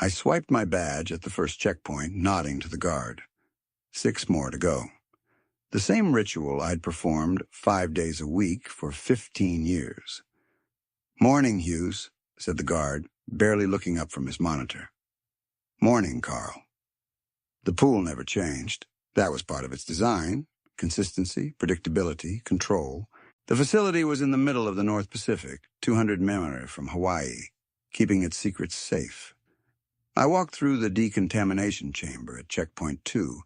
I swiped my badge at the first checkpoint, nodding to the guard. 6 more to go. The same ritual I'd performed 5 days a week for 15 years. "Morning, Hughes," said the guard, barely looking up from his monitor. "Morning, Carl." The pool never changed. That was part of its design: consistency, predictability, control. The facility was in the middle of the North Pacific, 200 miles from Hawaii, keeping its secrets safe. I walked through the decontamination chamber at Checkpoint 2,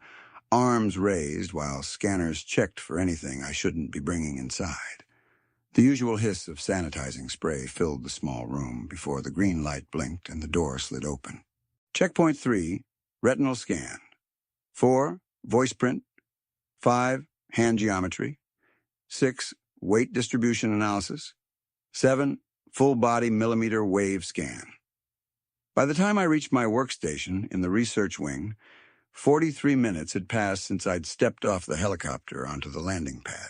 arms raised while scanners checked for anything I shouldn't be bringing inside. The usual hiss of sanitizing spray filled the small room before the green light blinked and the door slid open. Checkpoint 3, retinal scan. 4, voice print. 5, hand geometry. 6, weight distribution analysis. 7, full body millimeter wave scan. By the time I reached my workstation in the research wing, 43 minutes had passed since I'd stepped off the helicopter onto the landing pad.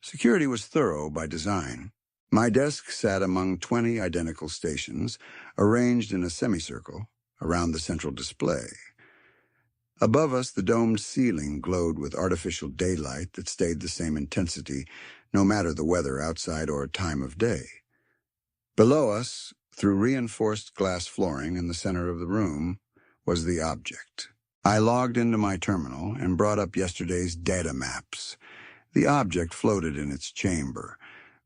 Security was thorough by design. My desk sat among 20 identical stations, arranged in a semicircle around the central display. Above us, the domed ceiling glowed with artificial daylight that stayed the same intensity, no matter the weather outside or time of day. Below us, through reinforced glass flooring in the center of the room, was the object. I logged into my terminal and brought up yesterday's data maps. The object floated in its chamber,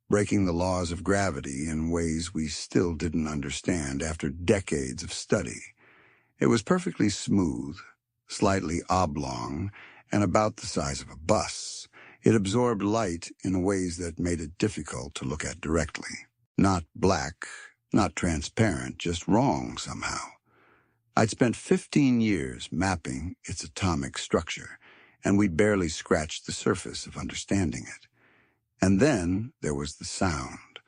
breaking the laws of gravity in ways we still didn't understand after decades of study. It was perfectly smooth, slightly oblong, and about the size of a bus. It absorbed light in ways that made it difficult to look at directly. Not black, not transparent, just wrong somehow. I'd spent 15 years mapping its atomic structure, and we'd barely scratched the surface of understanding it. And then there was the sound,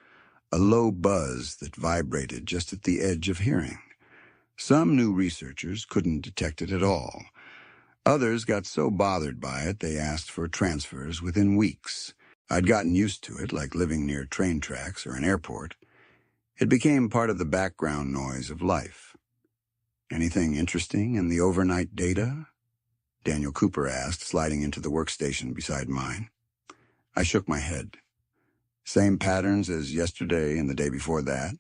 a low buzz that vibrated just at the edge of hearing. Some new researchers couldn't detect it at all. Others got so bothered by it they asked for transfers within weeks. I'd gotten used to it, like living near train tracks or an airport. It became part of the background noise of life. "Anything interesting in the overnight data?" Daniel Cooper asked, sliding into the workstation beside mine. I shook my head. "Same patterns as yesterday and the day before that."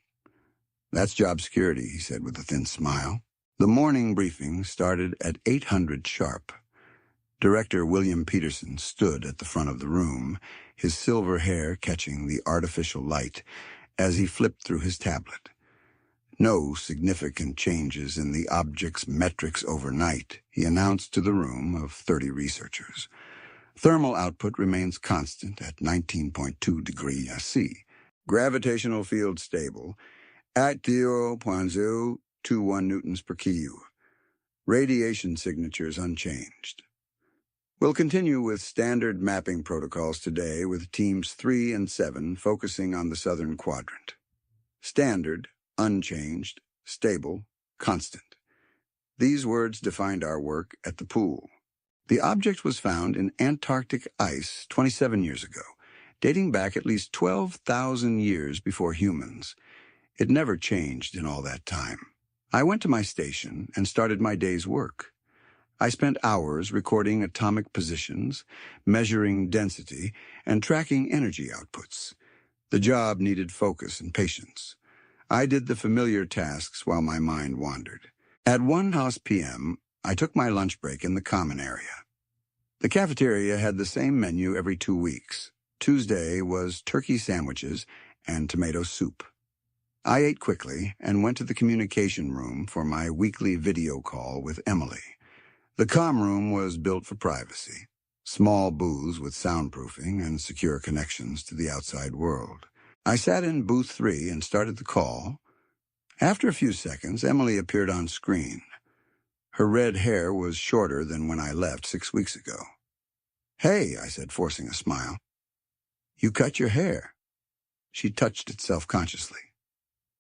"That's job security," he said with a thin smile. The morning briefing started at 800 sharp. Director William Peterson stood at the front of the room, his silver hair catching the artificial light as he flipped through his tablet. "No significant changes in the object's metrics overnight," he announced to the room of 30 researchers. "Thermal output remains constant at 19.2 degrees C. Gravitational field stable at 0.021 newtons per kU. Radiation signatures unchanged." We'll continue with standard mapping protocols today with teams 3 and 7 focusing on the southern quadrant. Standard, unchanged, stable, constant. These words defined our work at the pool. The object was found in Antarctic ice 27 years ago, dating back at least 12,000 years before humans. It never changed in all that time. I went to my station and started my day's work. I spent hours recording atomic positions, measuring density, and tracking energy outputs. The job needed focus and patience. I did the familiar tasks while my mind wandered. At 1:00 p.m., I took my lunch break in the common area. The cafeteria had the same menu every 2 weeks. Tuesday was turkey sandwiches and tomato soup. I ate quickly and went to the communication room for my weekly video call with Emily. The comm room was built for privacy. Small booths with soundproofing and secure connections to the outside world. I sat in booth 3 and started the call. After a few seconds, Emily appeared on screen. Her red hair was shorter than when I left 6 weeks ago. "Hey," I said, forcing a smile. "You cut your hair." She touched it self-consciously.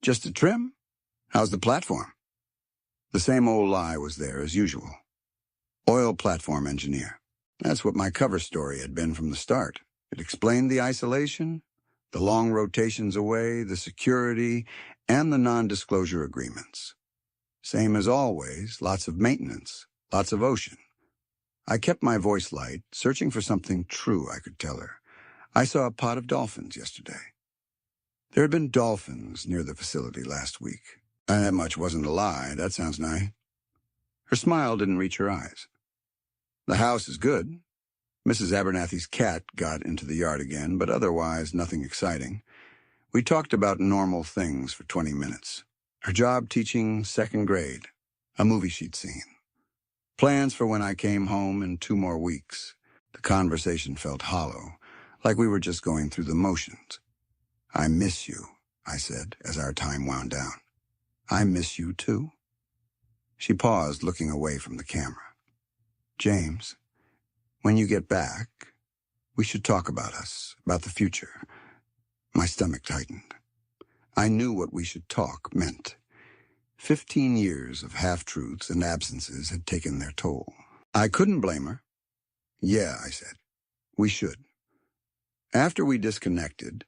"Just a trim? How's the platform?" The same old lie was there as usual. Oil platform engineer. That's what my cover story had been from the start. It explained the isolation, the long rotations away, the security, and the non-disclosure agreements. Same as always, lots of maintenance, lots of ocean. I kept my voice light, searching for something true I could tell her. I saw a pod of dolphins yesterday. There had been dolphins near the facility last week. And that much wasn't a lie. That sounds nice. Her smile didn't reach her eyes. The house is good. Mrs. Abernathy's cat got into the yard again, but otherwise nothing exciting. We talked about normal things for 20 minutes. Her job teaching second grade, a movie she'd seen. Plans for when I came home in 2 more weeks. The conversation felt hollow, like we were just going through the motions. I miss you, I said as our time wound down. I miss you too. She paused, looking away from the camera. James, when you get back, we should talk about us, about the future. My stomach tightened. I knew what we should talk meant. 15 years of half-truths and absences had taken their toll. I couldn't blame her. Yeah, I said. We should. After we disconnected,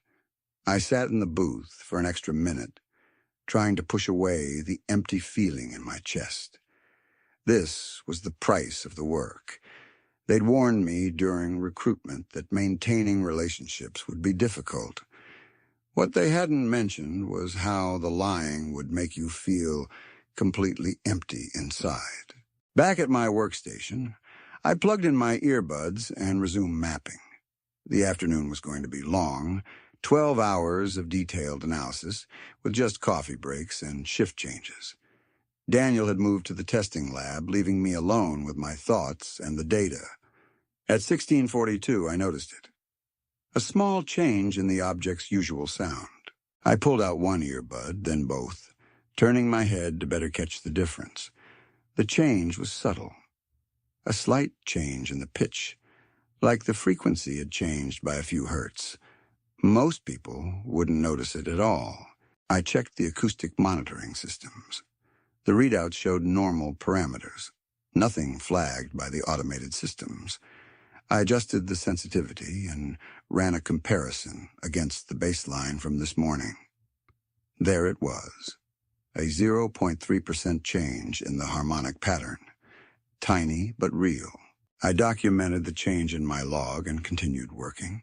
I sat in the booth for an extra minute, trying to push away the empty feeling in my chest. This was the price of the work. They'd warned me during recruitment that maintaining relationships would be difficult. What they hadn't mentioned was how the lying would make you feel completely empty inside. Back at my workstation, I plugged in my earbuds and resumed mapping. The afternoon was going to be long, 12 hours of detailed analysis, with just coffee breaks and shift changes. Daniel had moved to the testing lab, leaving me alone with my thoughts and the data. At 16:42, I noticed it. A small change in the object's usual sound. I pulled out one earbud, then both, turning my head to better catch the difference. The change was subtle. A slight change in the pitch, like the frequency had changed by a few hertz. Most people wouldn't notice it at all. I checked the acoustic monitoring systems. The readouts showed normal parameters, nothing flagged by the automated systems. I adjusted the sensitivity and ran a comparison against the baseline from this morning. There it was, a 0.3% change in the harmonic pattern. Tiny but real. I documented the change in my log and continued working,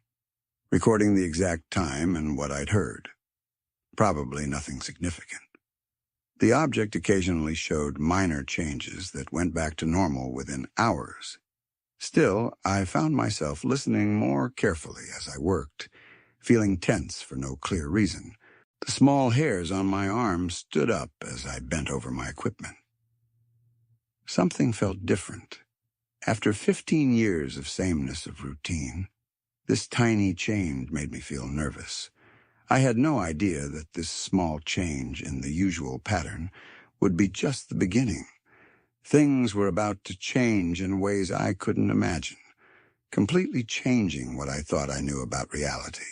recording the exact time and what I'd heard. Probably nothing significant. The object occasionally showed minor changes that went back to normal within hours. Still, I found myself listening more carefully as I worked, feeling tense for no clear reason. The small hairs on my arms stood up as I bent over my equipment. Something felt different. After 15 years of sameness of routine, this tiny change made me feel nervous. I had no idea that this small change in the usual pattern would be just the beginning. Things were about to change in ways I couldn't imagine, completely changing what I thought I knew about reality.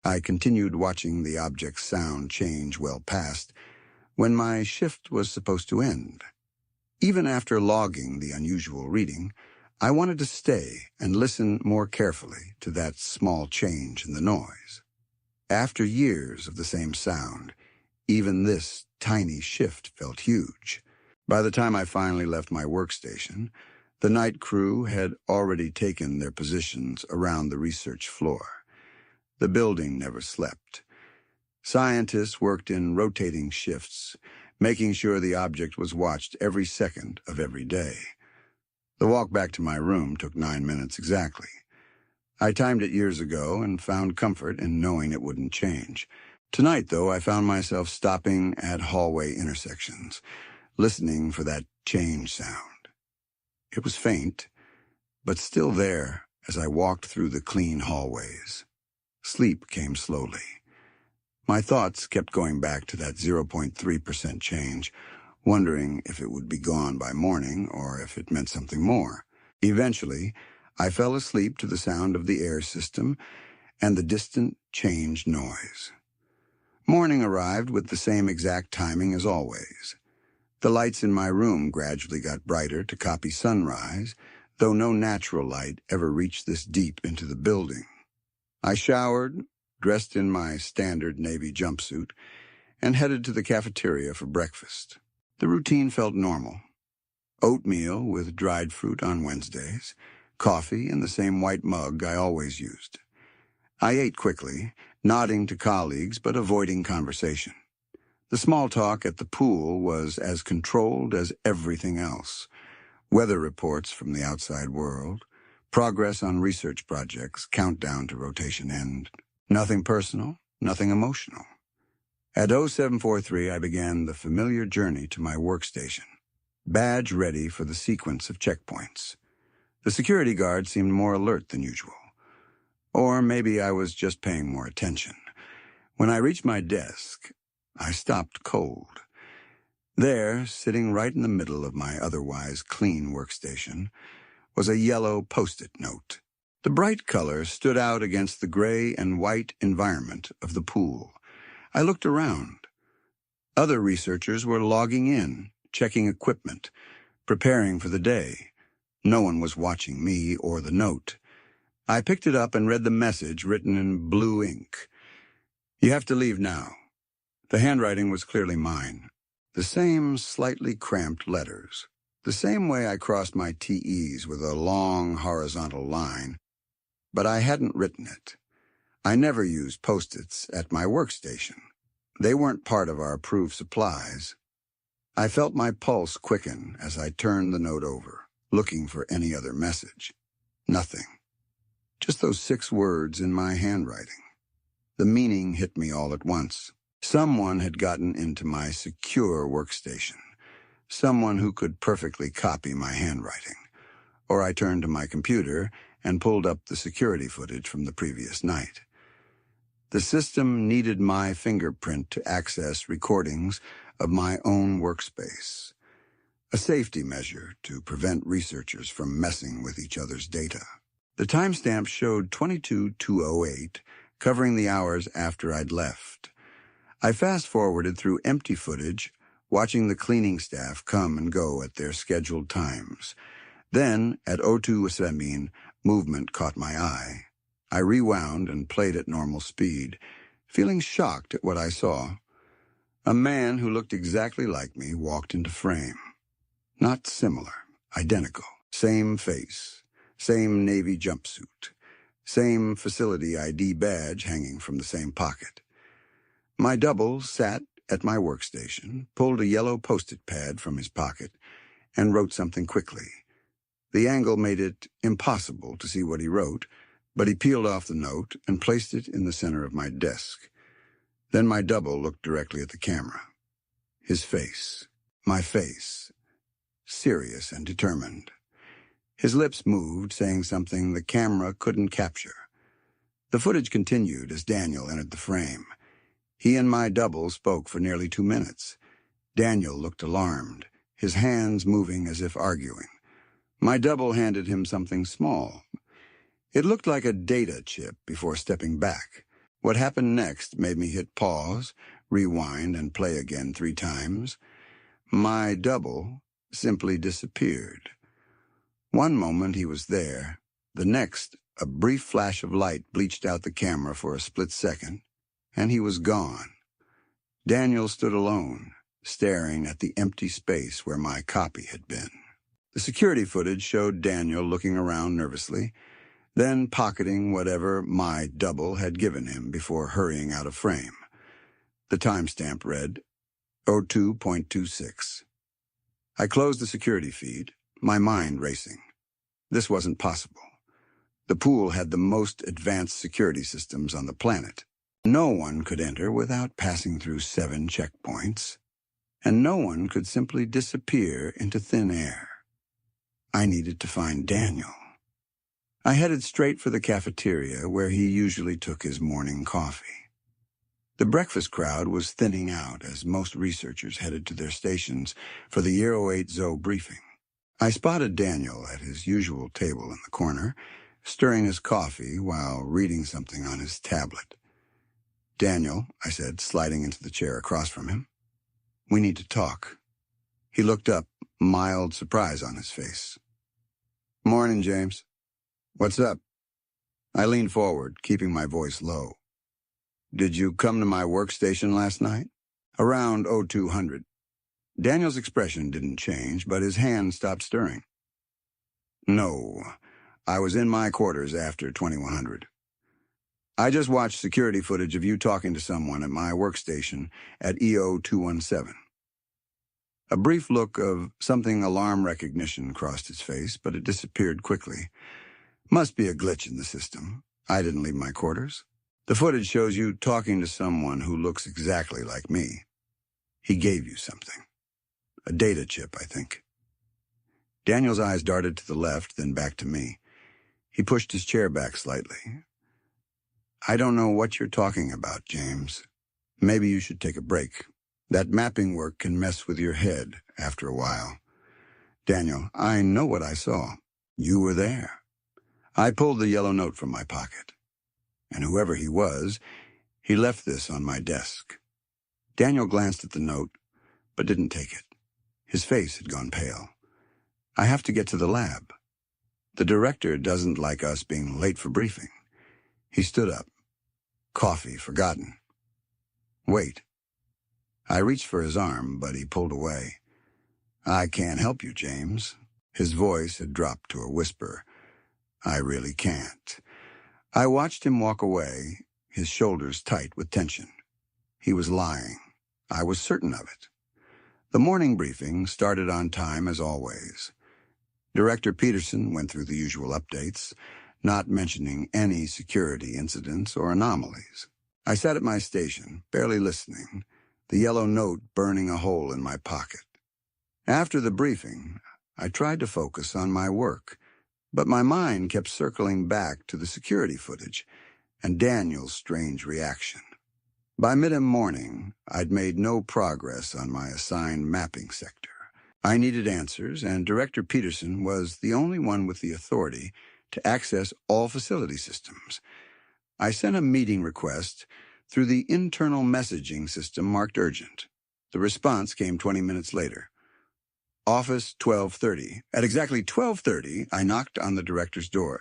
I continued watching the object's sound change well past when my shift was supposed to end. Even after logging the unusual reading, I wanted to stay and listen more carefully to that small change in the noise. After years of the same sound, even this tiny shift felt huge. By the time I finally left my workstation, the night crew had already taken their positions around the research floor. The building never slept. Scientists worked in rotating shifts, making sure the object was watched every second of every day. The walk back to my room took 9 minutes exactly. I timed it years ago and found comfort in knowing it wouldn't change. Tonight, though, I found myself stopping at hallway intersections, listening for that change sound. It was faint, but still there as I walked through the clean hallways. Sleep came slowly. My thoughts kept going back to that 0.3% change, wondering if it would be gone by morning or if it meant something more. Eventually, I fell asleep to the sound of the air system and the distant change noise. Morning arrived with the same exact timing as always. The lights in my room gradually got brighter to copy sunrise, though no natural light ever reached this deep into the building. I showered, dressed in my standard Navy jumpsuit, and headed to the cafeteria for breakfast. The routine felt normal. Oatmeal with dried fruit on Wednesdays, coffee in the same white mug I always used. I ate quickly, nodding to colleagues but avoiding conversation. The small talk at the pool was as controlled as everything else. Weather reports from the outside world, progress on research projects, countdown to rotation end. Nothing personal, nothing emotional. At 0743, I began the familiar journey to my workstation, badge ready for the sequence of checkpoints. The security guard seemed more alert than usual. Or maybe I was just paying more attention. When I reached my desk, I stopped cold. There, sitting right in the middle of my otherwise clean workstation, was a yellow Post-it note. The bright color stood out against the gray and white environment of the pool. I looked around. Other researchers were logging in, checking equipment, preparing for the day. No one was watching me or the note. I picked it up and read the message written in blue ink. "You have to leave now." The handwriting was clearly mine. The same slightly cramped letters. The same way I crossed my TEs with a long horizontal line. But I hadn't written it. I never used Post-its at my workstation. They weren't part of our approved supplies. I felt my pulse quicken as I turned the note over, looking for any other message. Nothing. Just those 6 words in my handwriting. The meaning hit me all at once. Someone had gotten into my secure workstation. Someone who could perfectly copy my handwriting. Or I turned to my computer and pulled up the security footage from the previous night. The system needed my fingerprint to access recordings of my own workspace. A safety measure to prevent researchers from messing with each other's data. The timestamp showed 22:208, covering the hours after I'd left. I fast-forwarded through empty footage, watching the cleaning staff come and go at their scheduled times. Then, at 02:17, movement caught my eye. I rewound and played at normal speed, feeling shocked at what I saw. A man who looked exactly like me walked into frame. Not similar, identical. Same face, same navy jumpsuit, same facility ID badge hanging from the same pocket. My double sat at my workstation, pulled a yellow Post-it pad from his pocket, and wrote something quickly. The angle made it impossible to see what he wrote, but he peeled off the note and placed it in the center of my desk. Then my double looked directly at the camera. His face, my face, serious and determined. His lips moved, saying something the camera couldn't capture. The footage continued as Daniel entered the frame. He and my double spoke for nearly 2 minutes. Daniel looked alarmed, his hands moving as if arguing. My double handed him something small. It looked like a data chip before stepping back. What happened next made me hit pause, rewind, and play again 3 times. My double simply disappeared. One moment he was there. The next, a brief flash of light bleached out the camera for a split second, and he was gone. Daniel stood alone, staring at the empty space where my copy had been. The security footage showed Daniel looking around nervously, then pocketing whatever my double had given him before hurrying out of frame. The timestamp read 02:26. I closed the security feed, my mind racing. This wasn't possible. The pool had the most advanced security systems on the planet. No one could enter without passing through 7 checkpoints, and no one could simply disappear into thin air. I needed to find Daniel. I headed straight for the cafeteria where he usually took his morning coffee. The breakfast crowd was thinning out as most researchers headed to their stations for the Year 08 Zo briefing. I spotted Daniel at his usual table in the corner, stirring his coffee while reading something on his tablet. "Daniel," I said, sliding into the chair across from him. "We need to talk." He looked up, mild surprise on his face. "Morning, James. What's up?" I leaned forward, keeping my voice low. "Did you come to my workstation last night?" "Around 0200. Daniel's expression didn't change, but his hand stopped stirring. No, I was in my quarters after 2100. I just watched security footage of you talking to someone at my workstation at EO 217. A brief look of something alarm recognition crossed his face, but it disappeared quickly. Must be a glitch in the system. I didn't leave my quarters. The footage shows you talking to someone who looks exactly like me. He gave you something. A data chip, I think. Daniel's eyes darted to the left, then back to me. He pushed his chair back slightly. I don't know what you're talking about, James. Maybe you should take a break. That mapping work can mess with your head after a while. Daniel, I know what I saw. You were there. I pulled the yellow note from my pocket. And whoever he was, he left this on my desk. Daniel glanced at the note, but didn't take it. His face had gone pale. I have to get to the lab. The director doesn't like us being late for briefing. He stood up. Coffee forgotten. Wait. I reached for his arm, but he pulled away. I can't help you, James. His voice had dropped to a whisper. I really can't. I watched him walk away, his shoulders tight with tension. He was lying. I was certain of it. The morning briefing started on time as always. Director Peterson went through the usual updates, not mentioning any security incidents or anomalies. I sat at my station, barely listening, the yellow note burning a hole in my pocket. After the briefing, I tried to focus on my work, but my mind kept circling back to the security footage and Daniel's strange reaction. By mid-morning, I'd made no progress on my assigned mapping sector. I needed answers, and Director Peterson was the only one with the authority to access all facility systems. I sent a meeting request through the internal messaging system marked urgent. The response came 20 minutes later. Office 1230. At exactly 12:30, I knocked on the director's door.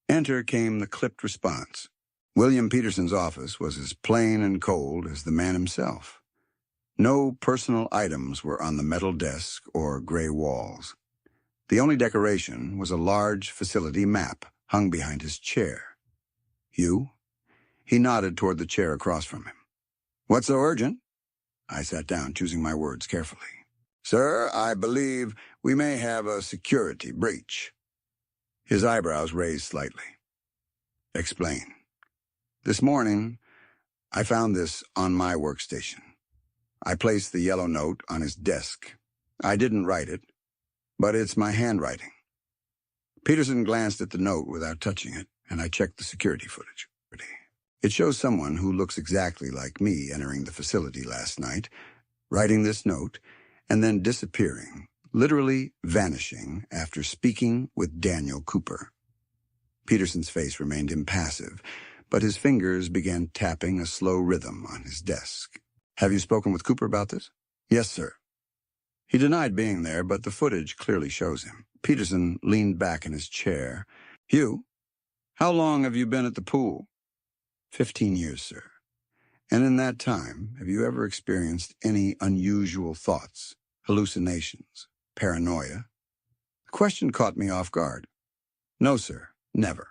Enter came the clipped response. William Peterson's office was as plain and cold as the man himself. No personal items were on the metal desk or gray walls. The only decoration was a large facility map hung behind his chair. You? He nodded toward the chair across from him. What's so urgent? I sat down, choosing my words carefully. Sir, I believe we may have a security breach. His eyebrows raised slightly. Explain. This morning, I found this on my workstation. I placed the yellow note on his desk. I didn't write it, but it's my handwriting. Peterson glanced at the note without touching it, and I checked the security footage. It shows someone who looks exactly like me entering the facility last night, writing this note, and then disappearing, literally vanishing after speaking with Daniel Cooper. Peterson's face remained impassive, but his fingers began tapping a slow rhythm on his desk. Have you spoken with Cooper about this? Yes, sir. He denied being there, but the footage clearly shows him. Peterson leaned back in his chair. Hugh, how long have you been at the pool? 15 years, sir. And in that time, have you ever experienced any unusual thoughts, hallucinations, paranoia? The question caught me off guard. No, sir, never.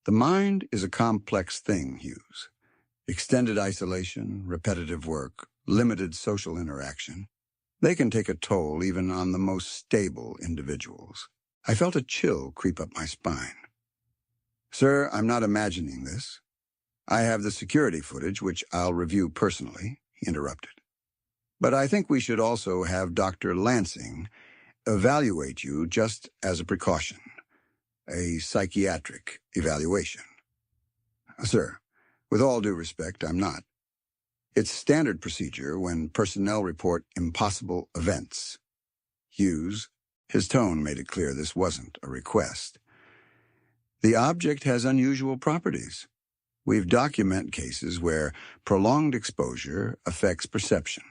The mind is a complex thing, Hughes. Extended isolation, repetitive work, limited social interaction. They can take a toll even on the most stable individuals. I felt a chill creep up my spine. Sir, I'm not imagining this. I have the security footage, which I'll review personally, he interrupted. But I think we should also have Dr. Lansing evaluate you just as a precaution, a psychiatric evaluation. Sir, with all due respect, I'm not. It's standard procedure when personnel report impossible events. Hughes, his tone made it clear this wasn't a request. The object has unusual properties. We've documented cases where prolonged exposure affects perception.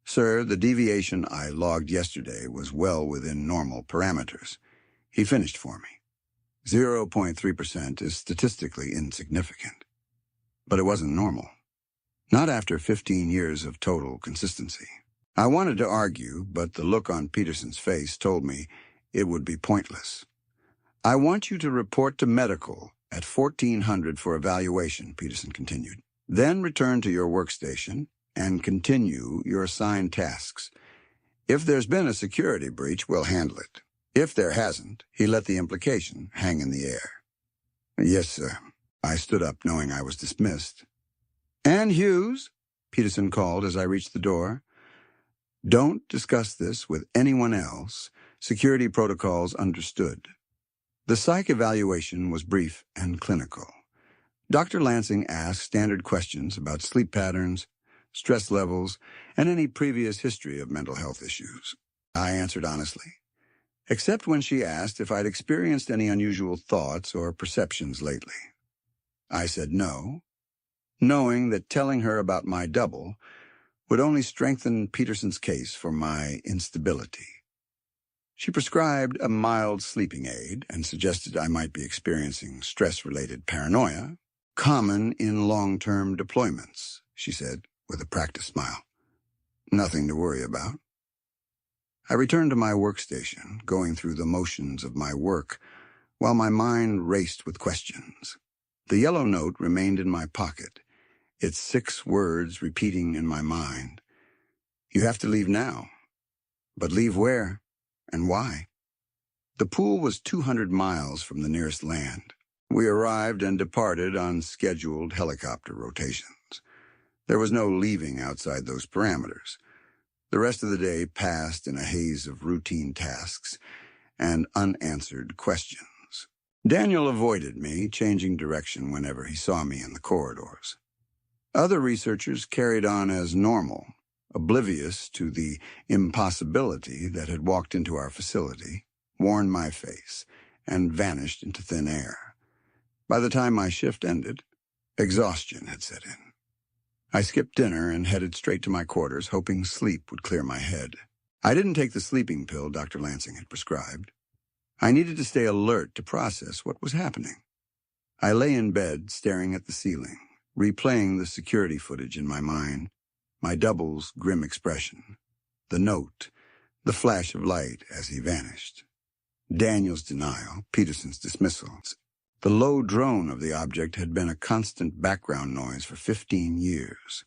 Sir, the deviation I logged yesterday was well within normal parameters. He finished for me. 0.3% is statistically insignificant. But it wasn't normal. Not after 15 years of total consistency. I wanted to argue, but the look on Peterson's face told me it would be pointless. "I want you to report to medical at 1400 for evaluation," Peterson continued. "Then return to your workstation and continue your assigned tasks. If there's been a security breach, we'll handle it. If there hasn't," he let the implication hang in the air. "Yes, sir." I stood up, knowing I was dismissed. "And Hughes," Peterson called as I reached the door. "Don't discuss this with anyone else. Security protocols understood." The psych evaluation was brief and clinical. Dr. Lansing asked standard questions about sleep patterns, stress levels, and any previous history of mental health issues. I answered honestly, except when she asked if I'd experienced any unusual thoughts or perceptions lately. I said no, knowing that telling her about my double would only strengthen Peterson's case for my instability. She prescribed a mild sleeping aid and suggested I might be experiencing stress-related paranoia, common in long-term deployments, she said with a practiced smile. "Nothing to worry about." I returned to my workstation, going through the motions of my work, while my mind raced with questions. The yellow note remained in my pocket, its 6 words repeating in my mind. "You have to leave now. But leave where? And why?" The pool was 200 miles from the nearest land. We arrived and departed on scheduled helicopter rotations. There was no leaving outside those parameters. The rest of the day passed in a haze of routine tasks and unanswered questions. Daniel avoided me, changing direction whenever he saw me in the corridors. Other researchers carried on as normal, oblivious to the impossibility that had walked into our facility, worn my face, and vanished into thin air. By the time my shift ended, exhaustion had set in. I skipped dinner and headed straight to my quarters, hoping sleep would clear my head. I didn't take the sleeping pill Dr. Lansing had prescribed. I needed to stay alert to process what was happening. I lay in bed, staring at the ceiling, replaying the security footage in my mind, my double's grim expression, the note, the flash of light as he vanished, Daniel's denial, Peterson's dismissals. The low drone of the object had been a constant background noise for 15 years.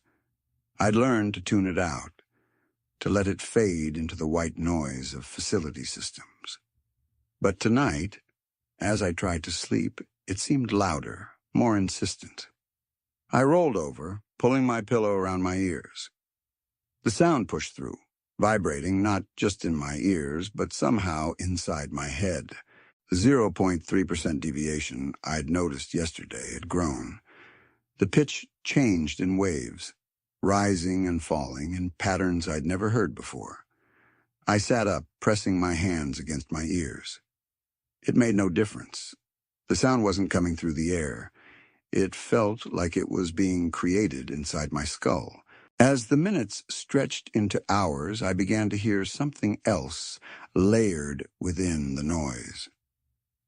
I'd learned to tune it out, to let it fade into the white noise of facility systems. But tonight, as I tried to sleep, it seemed louder, more insistent. I rolled over, pulling my pillow around my ears. The sound pushed through, vibrating not just in my ears, but somehow inside my head. The 0.3% deviation I'd noticed yesterday had grown. The pitch changed in waves, rising and falling in patterns I'd never heard before. I sat up, pressing my hands against my ears. It made no difference. The sound wasn't coming through the air. It felt like it was being created inside my skull. As the minutes stretched into hours, I began to hear something else layered within the noise.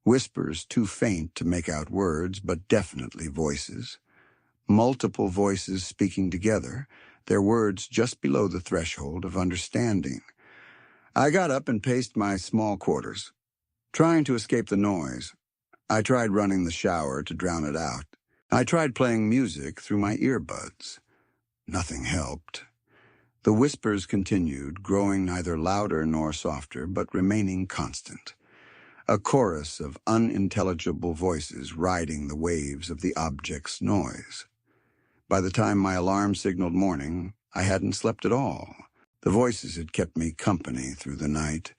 Whispers too faint to make out words, but definitely voices. Multiple voices speaking together, their words just below the threshold of understanding. I got up and paced my small quarters. Trying to escape the noise, I tried running the shower to drown it out. I tried playing music through my earbuds. Nothing helped. The whispers continued, growing neither louder nor softer, but remaining constant. A chorus of unintelligible voices riding the waves of the object's noise. By the time my alarm signaled morning, I hadn't slept at all. The voices had kept me company through the night,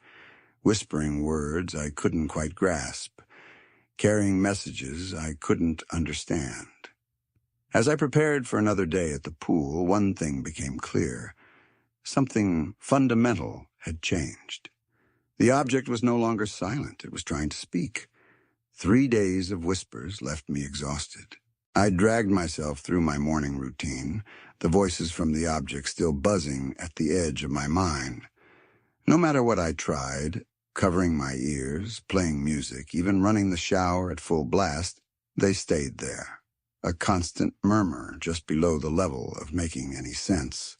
whispering words I couldn't quite grasp, carrying messages I couldn't understand. As I prepared for another day at the pool, one thing became clear. Something fundamental had changed. The object was no longer silent. It was trying to speak. 3 days of whispers left me exhausted. I dragged myself through my morning routine, the voices from the object still buzzing at the edge of my mind. No matter what I tried, covering my ears, playing music, even running the shower at full blast, they stayed there, a constant murmur just below the level of making any sense.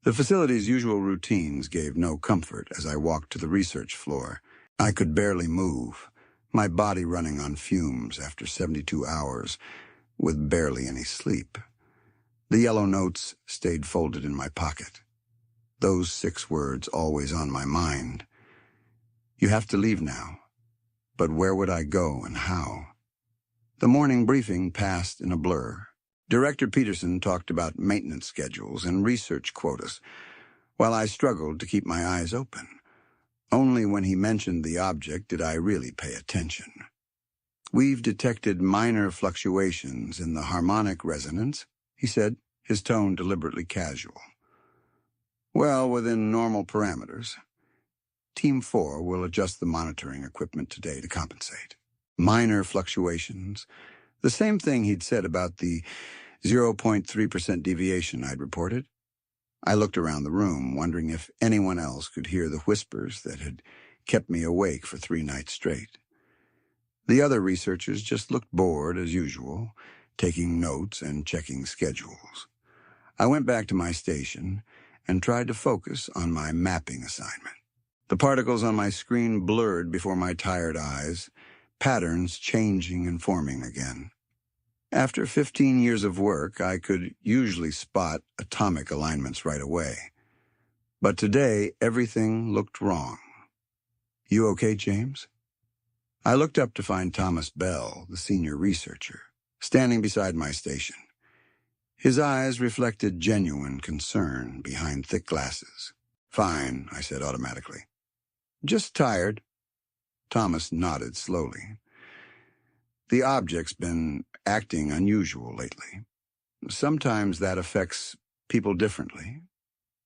The facility's usual routines gave no comfort as I walked to the research floor. I could barely move, my body running on fumes after 72 hours with barely any sleep. The yellow notes stayed folded in my pocket. Those 6 words always on my mind. You have to leave now. But where would I go and how? The morning briefing passed in a blur. Director Peterson talked about maintenance schedules and research quotas, while I struggled to keep my eyes open. Only when he mentioned the object did I really pay attention. We've detected minor fluctuations in the harmonic resonance, he said, his tone deliberately casual. Well, within normal parameters. Team 4 will adjust the monitoring equipment today to compensate. Minor fluctuations. The same thing he'd said about the 0.3% deviation I'd reported. I looked around the room, wondering if anyone else could hear the whispers that had kept me awake for 3 nights straight. The other researchers just looked bored as usual, taking notes and checking schedules. I went back to my station and tried to focus on my mapping assignment. The particles on my screen blurred before my tired eyes, patterns changing and forming again. After 15 years of work, I could usually spot atomic alignments right away. But today, everything looked wrong. You okay, James? I looked up to find Thomas Bell, the senior researcher, standing beside my station. His eyes reflected genuine concern behind thick glasses. Fine, I said automatically. Just tired. Thomas nodded slowly. The object's been acting unusual lately. Sometimes that affects people differently.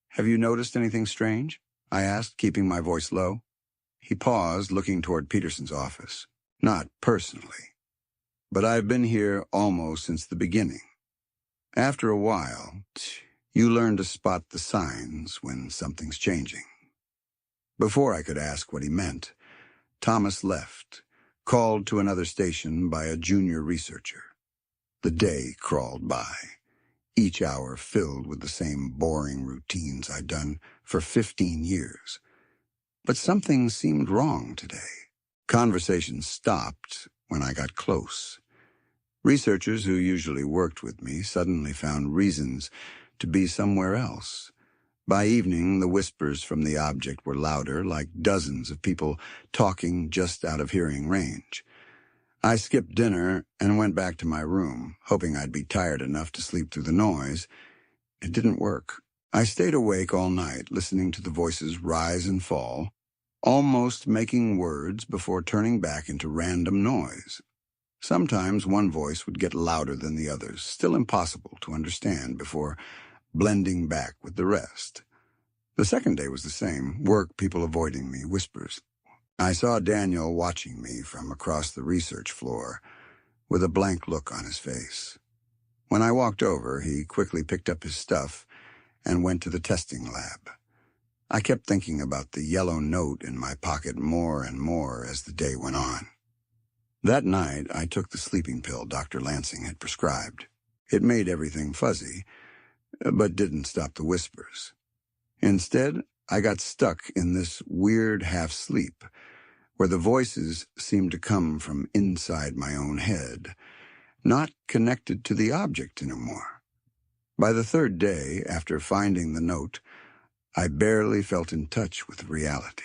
Have you noticed anything strange? I asked, keeping my voice low. He paused, looking toward Peterson's office. Not personally, but I've been here almost since the beginning. After a while, you learn to spot the signs when something's changing. Before I could ask what he meant, Thomas left, called to another station by a junior researcher. The day crawled by, each hour filled with the same boring routines I'd done for 15 years. But something seemed wrong today. Conversations stopped when I got close. Researchers who usually worked with me suddenly found reasons to be somewhere else. By evening, the whispers from the object were louder, like dozens of people talking just out of hearing range. I skipped dinner and went back to my room, hoping I'd be tired enough to sleep through the noise. It didn't work. I stayed awake all night, listening to the voices rise and fall, almost making words before turning back into random noise. Sometimes one voice would get louder than the others, still impossible to understand, before blending back with the rest. The second day was the same, work people avoiding me, whispers. I saw Daniel watching me from across the research floor, with a blank look on his face. When I walked over, he quickly picked up his stuff and went to the testing lab. I kept thinking about the yellow note in my pocket more and more as the day went on. That night, I took the sleeping pill Dr. Lansing had prescribed. It made everything fuzzy, but didn't stop the whispers. Instead, I got stuck in this weird half-sleep, where the voices seemed to come from inside my own head, not connected to the object anymore. By the 3rd day, after finding the note, I barely felt in touch with reality.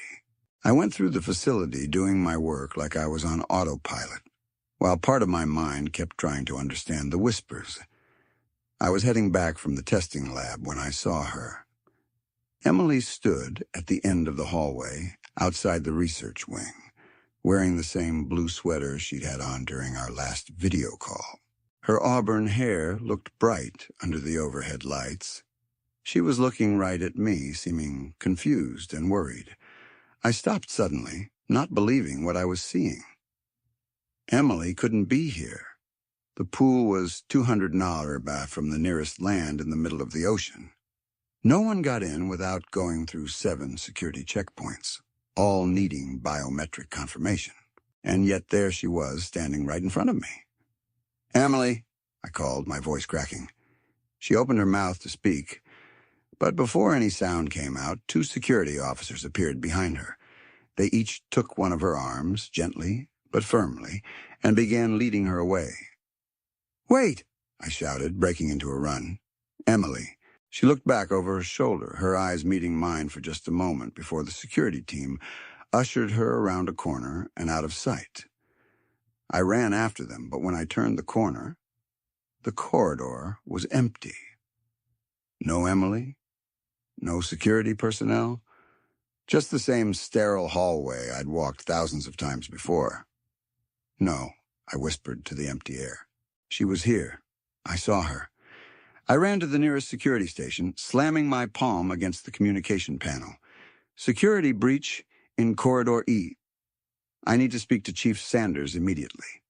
I went through the facility doing my work like I was on autopilot, while part of my mind kept trying to understand the whispers. I was heading back from the testing lab when I saw her. Emily stood at the end of the hallway, outside the research wing, wearing the same blue sweater she'd had on during our last video call. Her auburn hair looked bright under the overhead lights. She was looking right at me, seeming confused and worried. I stopped suddenly, not believing what I was seeing. Emily couldn't be here. The pool was 200 nautical from the nearest land in the middle of the ocean. No one got in without going through 7 security checkpoints, all needing biometric confirmation. And yet there she was, standing right in front of me. "Emily," I called, my voice cracking. She opened her mouth to speak, But before any sound came out, two security officers appeared behind her. They each took one of her arms, gently but firmly, and began leading her away. "Wait!" I shouted, breaking into a run. "Emily." She looked back over her shoulder, her eyes meeting mine for just a moment before the security team ushered her around a corner and out of sight. I ran after them, but when I turned the corner, the corridor was empty. No Emily, no security personnel, just the same sterile hallway I'd walked thousands of times before. "No," I whispered to the empty air. She was here. I saw her. I ran to the nearest security station, slamming my palm against the communication panel. "Security breach in Corridor E. I need to speak to Chief Sanders immediately."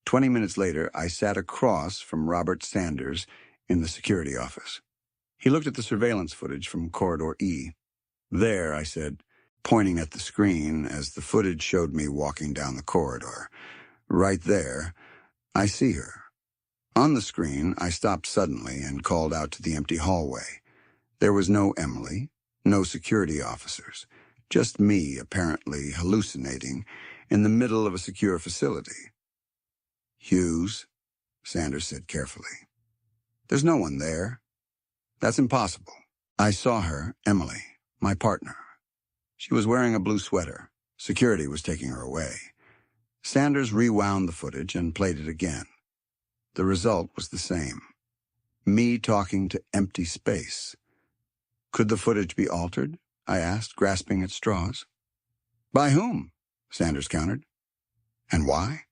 20 minutes later, I sat across from Robert Sanders in the security office. He looked at the surveillance footage from Corridor E. "There," I said, pointing at the screen as the footage showed me walking down the corridor. "Right there, I see her." On the screen, I stopped suddenly and called out to the empty hallway. There was no Emily, no security officers, just me apparently hallucinating in the middle of a secure facility. "Hughes," Sanders said carefully. "There's no one there. That's impossible." I saw her, Emily, my partner. She was wearing a blue sweater. Security was taking her away. Sanders rewound the footage and played it again. The result was the same. Me talking to empty space. Could the footage be altered? I asked, grasping at straws. "By whom?" Sanders countered. "And why?"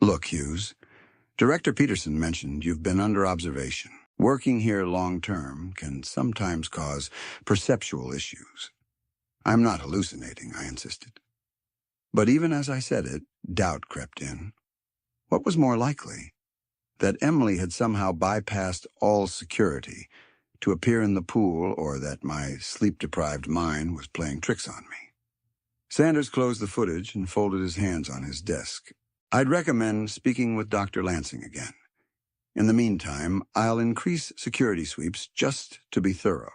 "Look, Hughes, Director Peterson mentioned you've been under observation. Working here long-term can sometimes cause perceptual issues." "I'm not hallucinating," I insisted. But even as I said it, doubt crept in. What was more likely? That Emily had somehow bypassed all security to appear in the pool, or that my sleep-deprived mind was playing tricks on me. Sanders closed the footage and folded his hands on his desk. "I'd recommend speaking with Dr. Lansing again. In the meantime, I'll increase security sweeps just to be thorough."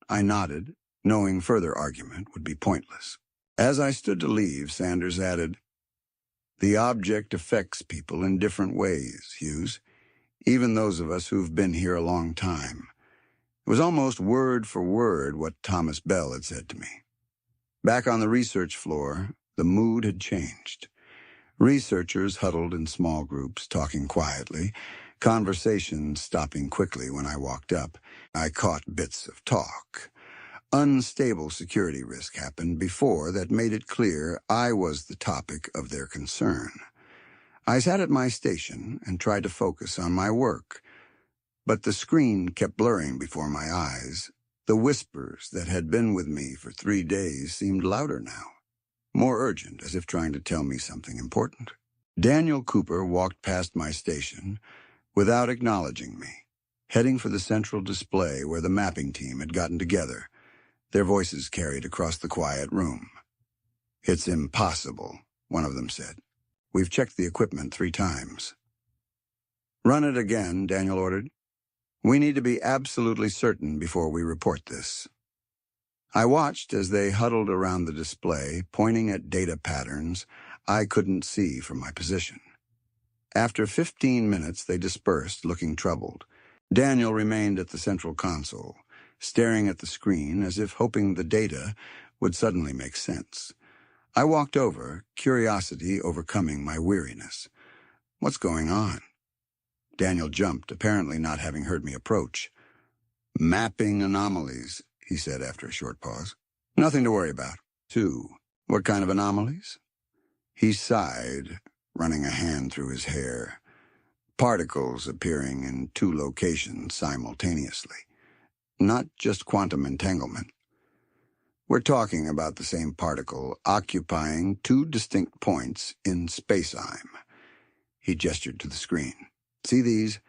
I nodded, knowing further argument would be pointless. As I stood to leave, Sanders added, "The object affects people in different ways, Hughes, even those of us who've been here a long time." It was almost word for word what Thomas Bell had said to me. Back on the research floor, the mood had changed. Researchers huddled in small groups, talking quietly, conversations stopping quickly when I walked up. I caught bits of talk. Unstable security risk happened before that made it clear I was the topic of their concern. I sat at my station and tried to focus on my work, but the screen kept blurring before my eyes. The whispers that had been with me for 3 days seemed louder now, more urgent, as if trying to tell me something important. Daniel Cooper walked past my station without acknowledging me, heading for the central display where the mapping team had gotten together. Their voices carried across the quiet room. "It's impossible," one of them said. "We've checked the equipment 3 times. "Run it again," Daniel ordered. "We need to be absolutely certain before we report this." I watched as they huddled around the display, pointing at data patterns I couldn't see from my position. After 15 minutes, they dispersed, looking troubled. Daniel remained at the central console, staring at the screen as if hoping the data would suddenly make sense. I walked over, curiosity overcoming my weariness. "What's going on?" Daniel jumped, apparently not having heard me approach. "Mapping anomalies," he said after a short pause. "Nothing to worry about." 2. "What kind of anomalies?" He sighed, running a hand through his hair. "Particles appearing in 2 locations simultaneously. Not just quantum entanglement. We're talking about the same particle occupying 2 distinct points in space-time." He gestured to the screen. "See these?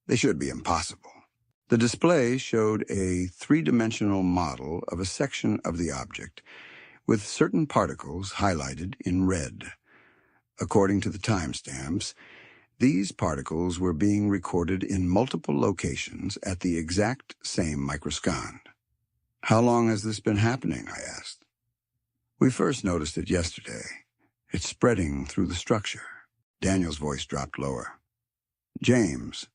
They should be impossible." The display showed a 3-dimensional model of a section of the object, with certain particles highlighted in red. According to the timestamps, These particles were being recorded in multiple locations at the exact same microsecond. "How long has this been happening?" I asked. "We first noticed it yesterday. It's spreading through the structure." Daniel's voice dropped lower. "James,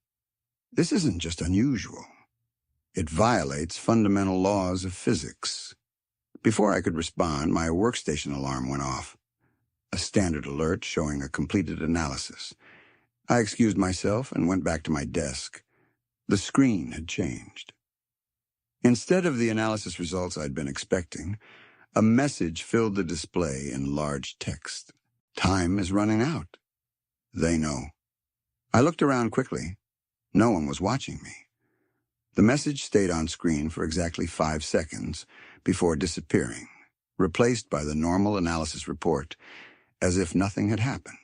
this isn't just unusual. It violates fundamental laws of physics." Before I could respond, my workstation alarm went off, a standard alert showing a completed analysis. I excused myself and went back to my desk. The screen had changed. Instead of the analysis results I'd been expecting, a message filled the display in large text. "Time is running out. They know." I looked around quickly. No one was watching me. The message stayed on screen for exactly 5 seconds before disappearing, replaced by the normal analysis report, as if nothing had happened.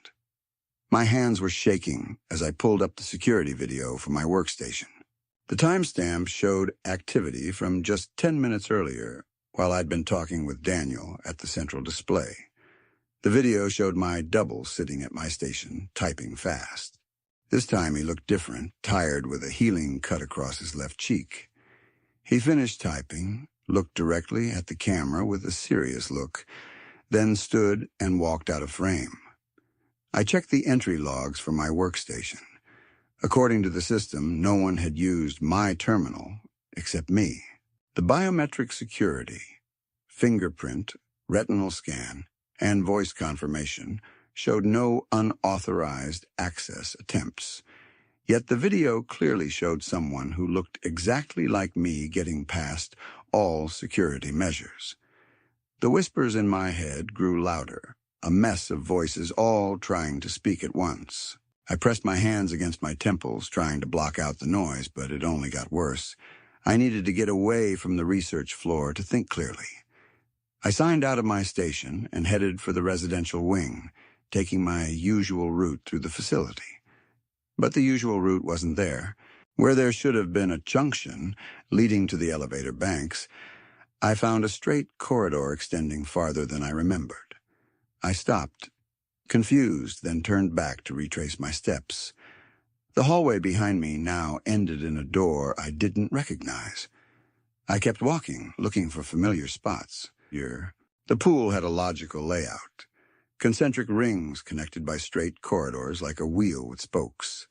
My hands were shaking as I pulled up the security video from my workstation. The timestamp showed activity from just 10 minutes earlier, while I'd been talking with Daniel at the central display. The video showed my double sitting at my station, typing fast. This time he looked different, tired with a healing cut across his left cheek. He finished typing, looked directly at the camera with a serious look, then stood and walked out of frame. I checked the entry logs from my workstation. According to the system, no one had used my terminal except me. The biometric security, fingerprint, retinal scan, and voice confirmation showed no unauthorized access attempts. Yet the video clearly showed someone who looked exactly like me getting past all security measures. The whispers in my head grew louder, a mess of voices all trying to speak at once. I pressed my hands against my temples, trying to block out the noise, but it only got worse. I needed to get away from the research floor to think clearly. I signed out of my station and headed for the residential wing, taking my usual route through the facility. But the usual route wasn't there. Where there should have been a junction leading to the elevator banks, I found a straight corridor extending farther than I remembered. I stopped, confused, then turned back to retrace my steps. The hallway behind me now ended in a door I didn't recognize. I kept walking, looking for familiar spots. The pool had a logical layout. Concentric rings connected by straight corridors like a wheel with spokes.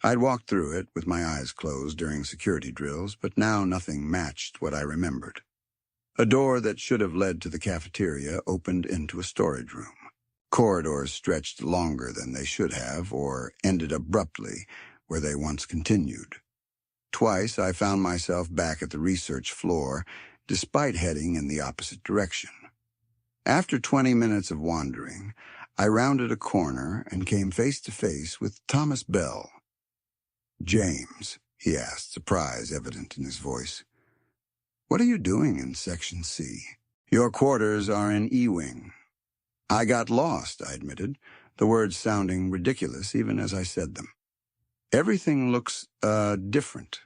I'd walked through it with my eyes closed during security drills, but now nothing matched what I remembered. A door that should have led to the cafeteria opened into a storage room. Corridors stretched longer than they should have, or ended abruptly where they once continued. Twice I found myself back at the research floor, despite heading in the opposite direction. After 20 minutes of wandering, I rounded a corner and came face to face with Thomas Bell. "James," he asked, surprise evident in his voice. "What are you doing in Section C? Your quarters are in E-Wing." "I got lost," I admitted, the words sounding ridiculous even as I said them. "Everything looks, different."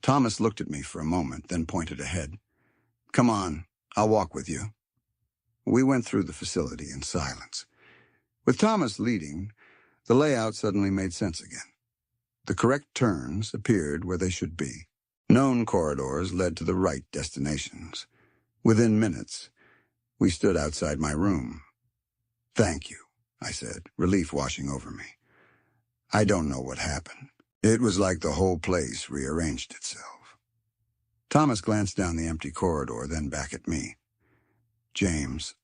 Thomas looked at me for a moment, then pointed ahead. "Come on, I'll walk with you." We went through the facility in silence. With Thomas leading, the layout suddenly made sense again. The correct turns appeared where they should be. Known corridors led to the right destinations. Within minutes, we stood outside my room. "Thank you," I said, relief washing over me. I don't know what happened. It was like the whole place rearranged itself. Thomas glanced down the empty corridor, then back at me. "James,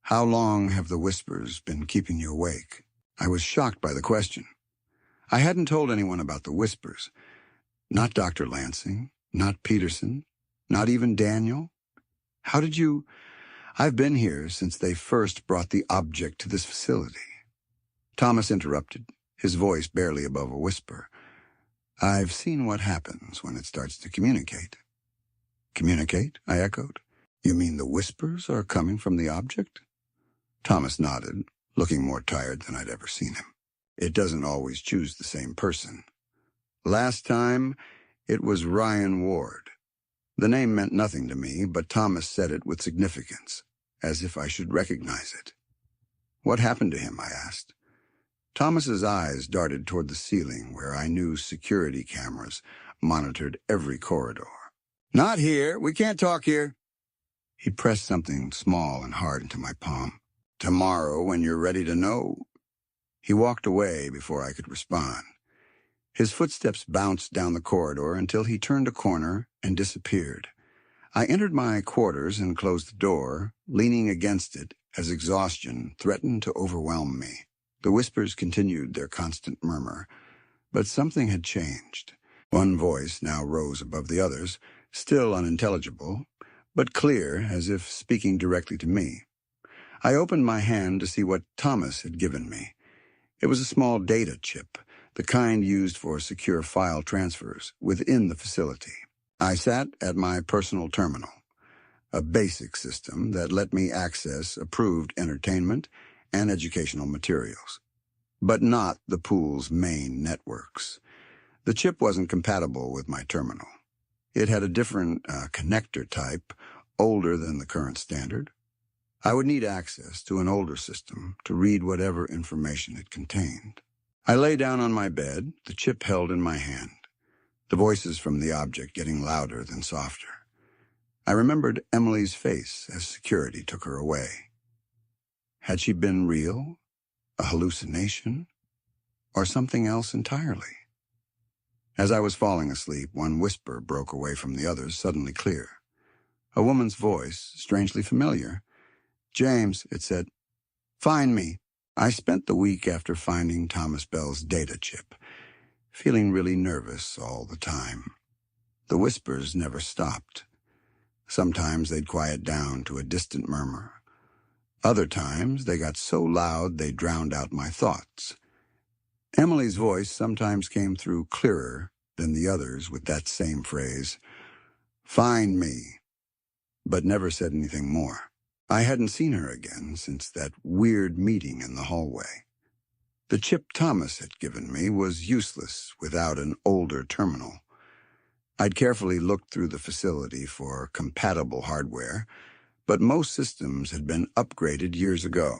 how long have the whispers been keeping you awake?" I was shocked by the question. I hadn't told anyone about the whispers. Not Dr. Lansing, not Peterson, not even Daniel. "How did you—" "I've been here since they first brought the object to this facility." Thomas interrupted, his voice barely above a whisper. "I've seen what happens when it starts to communicate." "Communicate?" I echoed. "You mean the whispers are coming from the object?" Thomas nodded, looking more tired than I'd ever seen him. "It doesn't always choose the same person. Last time, it was Ryan Ward. The name meant nothing to me, but Thomas said it with significance, as if I should recognize it." "What happened to him?" I asked. Thomas's eyes darted toward the ceiling where I knew security cameras monitored every corridor. "Not here. We can't talk here." He pressed something small and hard into my palm. "Tomorrow, when you're ready to know." He walked away before I could respond. His footsteps bounced down the corridor until he turned a corner and disappeared. I entered my quarters and closed the door, leaning against it as exhaustion threatened to overwhelm me. The whispers continued their constant murmur, but something had changed. One voice now rose above the others, still unintelligible, but clear as if speaking directly to me. I opened my hand to see what Thomas had given me. It was a small data chip, the kind used for secure file transfers within the facility. I sat at my personal terminal, a basic system that let me access approved entertainment and educational materials, but not the pool's main networks. The chip wasn't compatible with my terminal. It had a different connector type, older than the current standard. I would need access to an older system to read whatever information it contained. I lay down on my bed, the chip held in my hand, the voices from the object getting louder than softer. I remembered Emily's face as security took her away. Had she been real, a hallucination, or something else entirely? As I was falling asleep, one whisper broke away from the others, suddenly clear. A woman's voice, strangely familiar. "James," it said, "find me." I spent the week after finding Thomas Bell's data chip, feeling really nervous all the time. The whispers never stopped. Sometimes they'd quiet down to a distant murmur. Other times they got so loud they drowned out my thoughts. Emily's voice sometimes came through clearer than the others with that same phrase, "Find me," but never said anything more. I hadn't seen her again since that weird meeting in the hallway. The chip Thomas had given me was useless without an older terminal. I'd carefully looked through the facility for compatible hardware, but most systems had been upgraded years ago.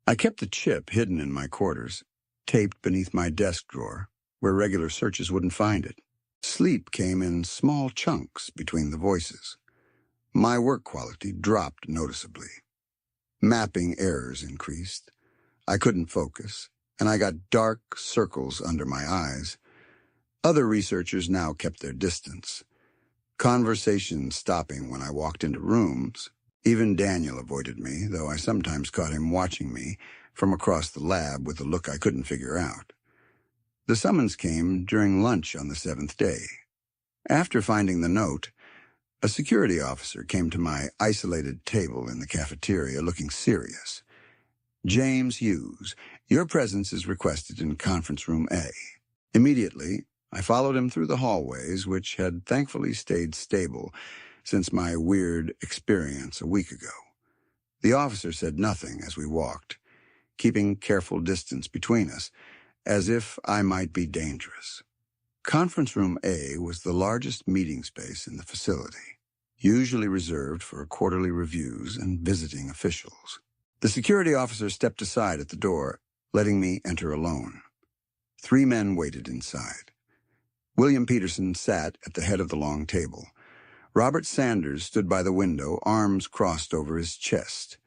I kept the chip hidden in my quarters, taped beneath my desk drawer, where regular searches wouldn't find it. Sleep came in small chunks between the voices. My work quality dropped noticeably. Mapping errors increased. I couldn't focus, and I got dark circles under my eyes. Other researchers now kept their distance. Conversations stopping when I walked into rooms. Even Daniel avoided me, though I sometimes caught him watching me from across the lab with a look I couldn't figure out. The summons came during lunch on the 7th day. After finding the note, a security officer came to my isolated table in the cafeteria looking serious. "James Hughes, your presence is requested in conference room A." Immediately, I followed him through the hallways, which had thankfully stayed stable since my weird experience a week ago. The officer said nothing as we walked, keeping careful distance between us, as if I might be dangerous. Conference room A was the largest meeting space in the facility, usually reserved for quarterly reviews and visiting officials. The security officer stepped aside at the door, letting me enter alone. 3 men waited inside. William Peterson sat at the head of the long table. Robert Sanders stood by the window, arms crossed over his chest.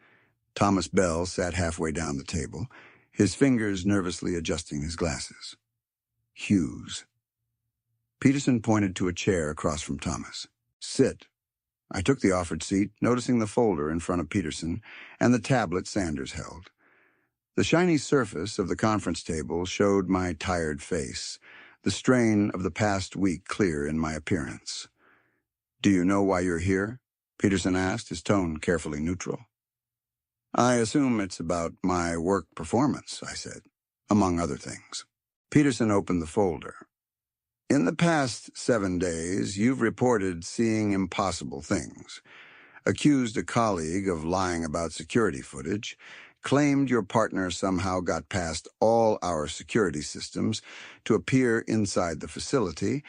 Thomas Bell sat halfway down the table, his fingers nervously adjusting his glasses. Hughes. Peterson pointed to a chair across from Thomas. "Sit." I took the offered seat, noticing the folder in front of Peterson and the tablet Sanders held. The shiny surface of the conference table showed my tired face, the strain of the past week clear in my appearance. "Do you know why you're here?" Peterson asked, his tone carefully neutral. "I assume it's about my work performance," I said, "among other things." Peterson opened the folder. "In the past 7 days, you've reported seeing impossible things, accused a colleague of lying about security footage, claimed your partner somehow got past all our security systems to appear inside the facility,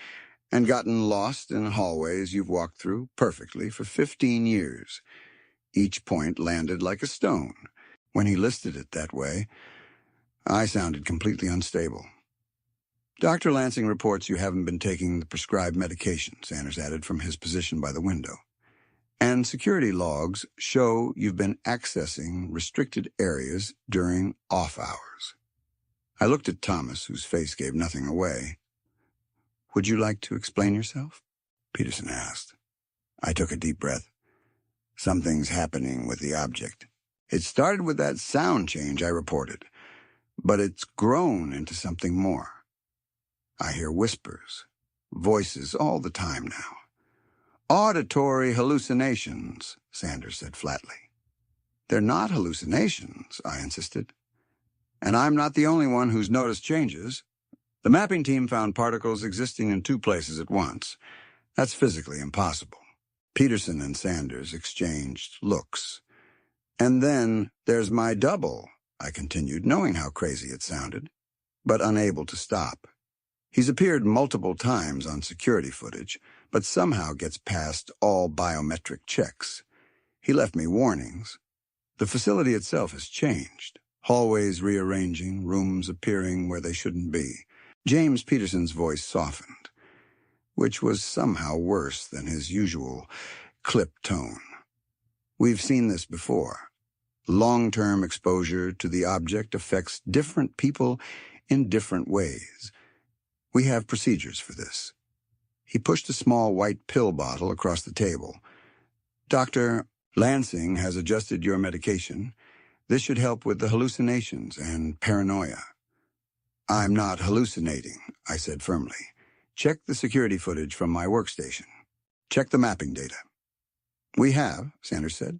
and gotten lost in hallways you've walked through perfectly for 15 years. Each point landed like a stone. When he listed it that way, I sounded completely unstable. Dr. Lansing reports you haven't been taking the prescribed medication, Sanders added from his position by the window. And security logs show you've been accessing restricted areas during off hours. I looked at Thomas, whose face gave nothing away. Would you like to explain yourself? Peterson asked. I took a deep breath. Something's happening with the object. It started with that sound change I reported, but it's grown into something more. I hear whispers, voices all the time now. Auditory hallucinations, Sanders said flatly. They're not hallucinations, I insisted. And I'm not the only one who's noticed changes. The mapping team found particles existing in 2 places at once. That's physically impossible. Peterson and Sanders exchanged looks. And then there's my double, I continued, knowing how crazy it sounded, but unable to stop. He's appeared multiple times on security footage, but somehow gets past all biometric checks. He left me warnings. The facility itself has changed. Hallways rearranging, rooms appearing where they shouldn't be. James Peterson's voice softened, which was somehow worse than his usual clipped tone. We've seen this before. Long-term exposure to the object affects different people in different ways. We have procedures for this. He pushed a small white pill bottle across the table. Dr. Lansing has adjusted your medication. This should help with the hallucinations and paranoia. I'm not hallucinating, I said firmly. Check the security footage from my workstation. Check the mapping data. We have, Sanders said.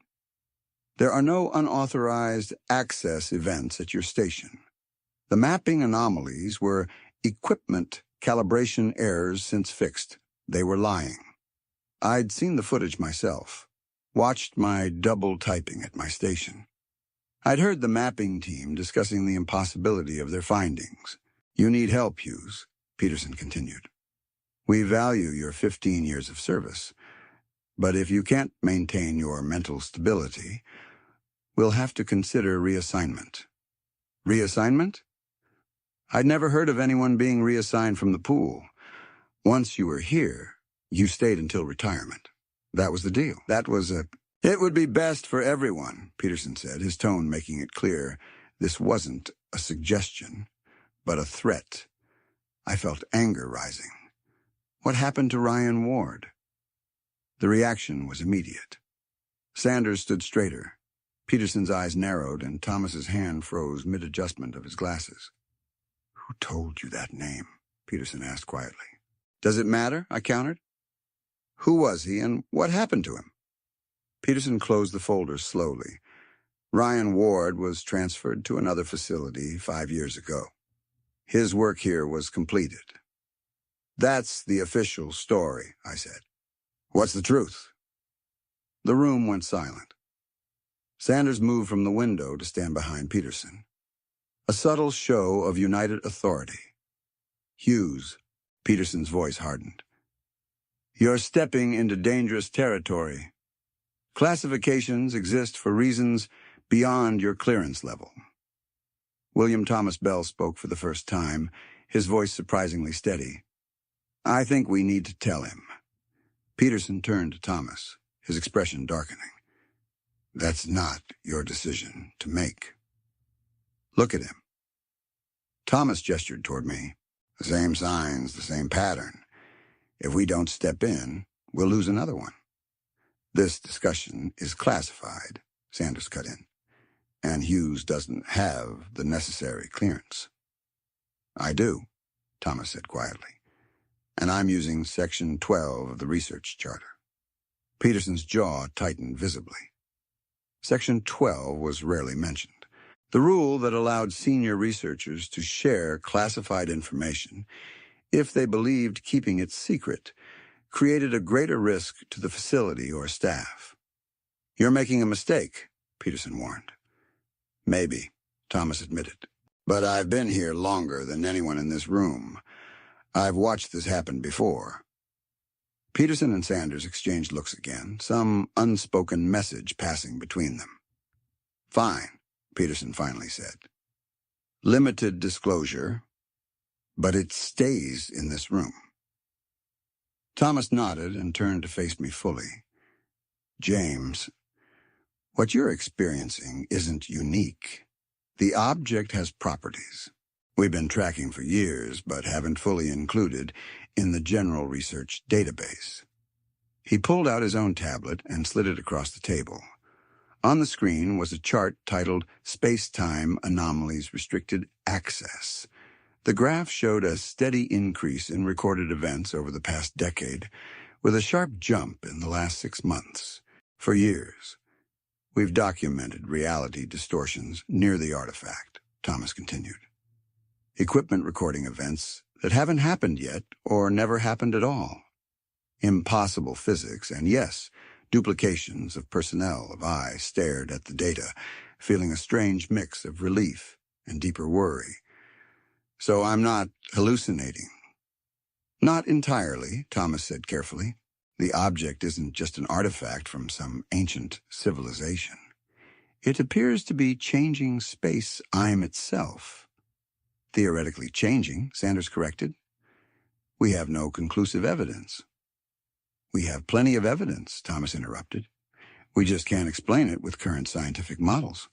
There are no unauthorized access events at your station. The mapping anomalies were equipment calibration errors since fixed. They were lying. I'd seen the footage myself, watched my double typing at my station. I'd heard the mapping team discussing the impossibility of their findings. You need help, Hughes, Peterson continued. We value your 15 years of service, but if you can't maintain your mental stability, we'll have to consider reassignment. Reassignment? I'd never heard of anyone being reassigned from the pool. Once you were here, you stayed until retirement. That was the deal. It would be best for everyone, Peterson said, his tone making it clear this wasn't a suggestion, but a threat. I felt anger rising. What happened to Ryan Ward? The reaction was immediate. Sanders stood straighter. Peterson's eyes narrowed, and Thomas's hand froze mid-adjustment of his glasses. Who told you that name? Peterson asked quietly. Does it matter? I countered. Who was he, and what happened to him? Peterson closed the folder slowly. Ryan Ward was transferred to another facility 5 years ago. His work here was completed. That's the official story, I said. What's the truth? The room went silent. Sanders moved from the window to stand behind Peterson. A subtle show of united authority. Hughes, Peterson's voice hardened. You're stepping into dangerous territory. Classifications exist for reasons beyond your clearance level. William Thomas Bell spoke for the first time, his voice surprisingly steady. I think we need to tell him. Peterson turned to Thomas, his expression darkening. That's not your decision to make. Look at him. Thomas gestured toward me. The same signs, the same pattern. If we don't step in, we'll lose another one. This discussion is classified, Sanders cut in, and Hughes doesn't have the necessary clearance. I do, Thomas said quietly, and I'm using Section 12 of the Research Charter. Peterson's jaw tightened visibly. Section 12 was rarely mentioned. The rule that allowed senior researchers to share classified information if they believed keeping it secret created a greater risk to the facility or staff. You're making a mistake, Peterson warned. Maybe, Thomas admitted. But I've been here longer than anyone in this room. I've watched this happen before. Peterson and Sanders exchanged looks again, some unspoken message passing between them. Fine, Peterson finally said. Limited disclosure, but it stays in this room. Thomas nodded and turned to face me fully. James, what you're experiencing isn't unique. The object has properties we've been tracking for years, but haven't fully included in the general research database. He pulled out his own tablet and slid it across the table. On the screen was a chart titled Space-Time Anomalies Restricted Access. The graph showed a steady increase in recorded events over the past decade, with a sharp jump in the last 6 months. For years, we've documented reality distortions near the artifact, Thomas continued. Equipment recording events that haven't happened yet or never happened at all. Impossible physics, and yes, duplications of personnel of I stared at the data, feeling a strange mix of relief and deeper worry. So I'm not hallucinating. Not entirely, Thomas said carefully. The object isn't just an artifact from some ancient civilization. It appears to be changing space-time itself. Theoretically changing, Sanders corrected. We have no conclusive evidence. We have plenty of evidence, Thomas interrupted. We just can't explain it with current scientific models.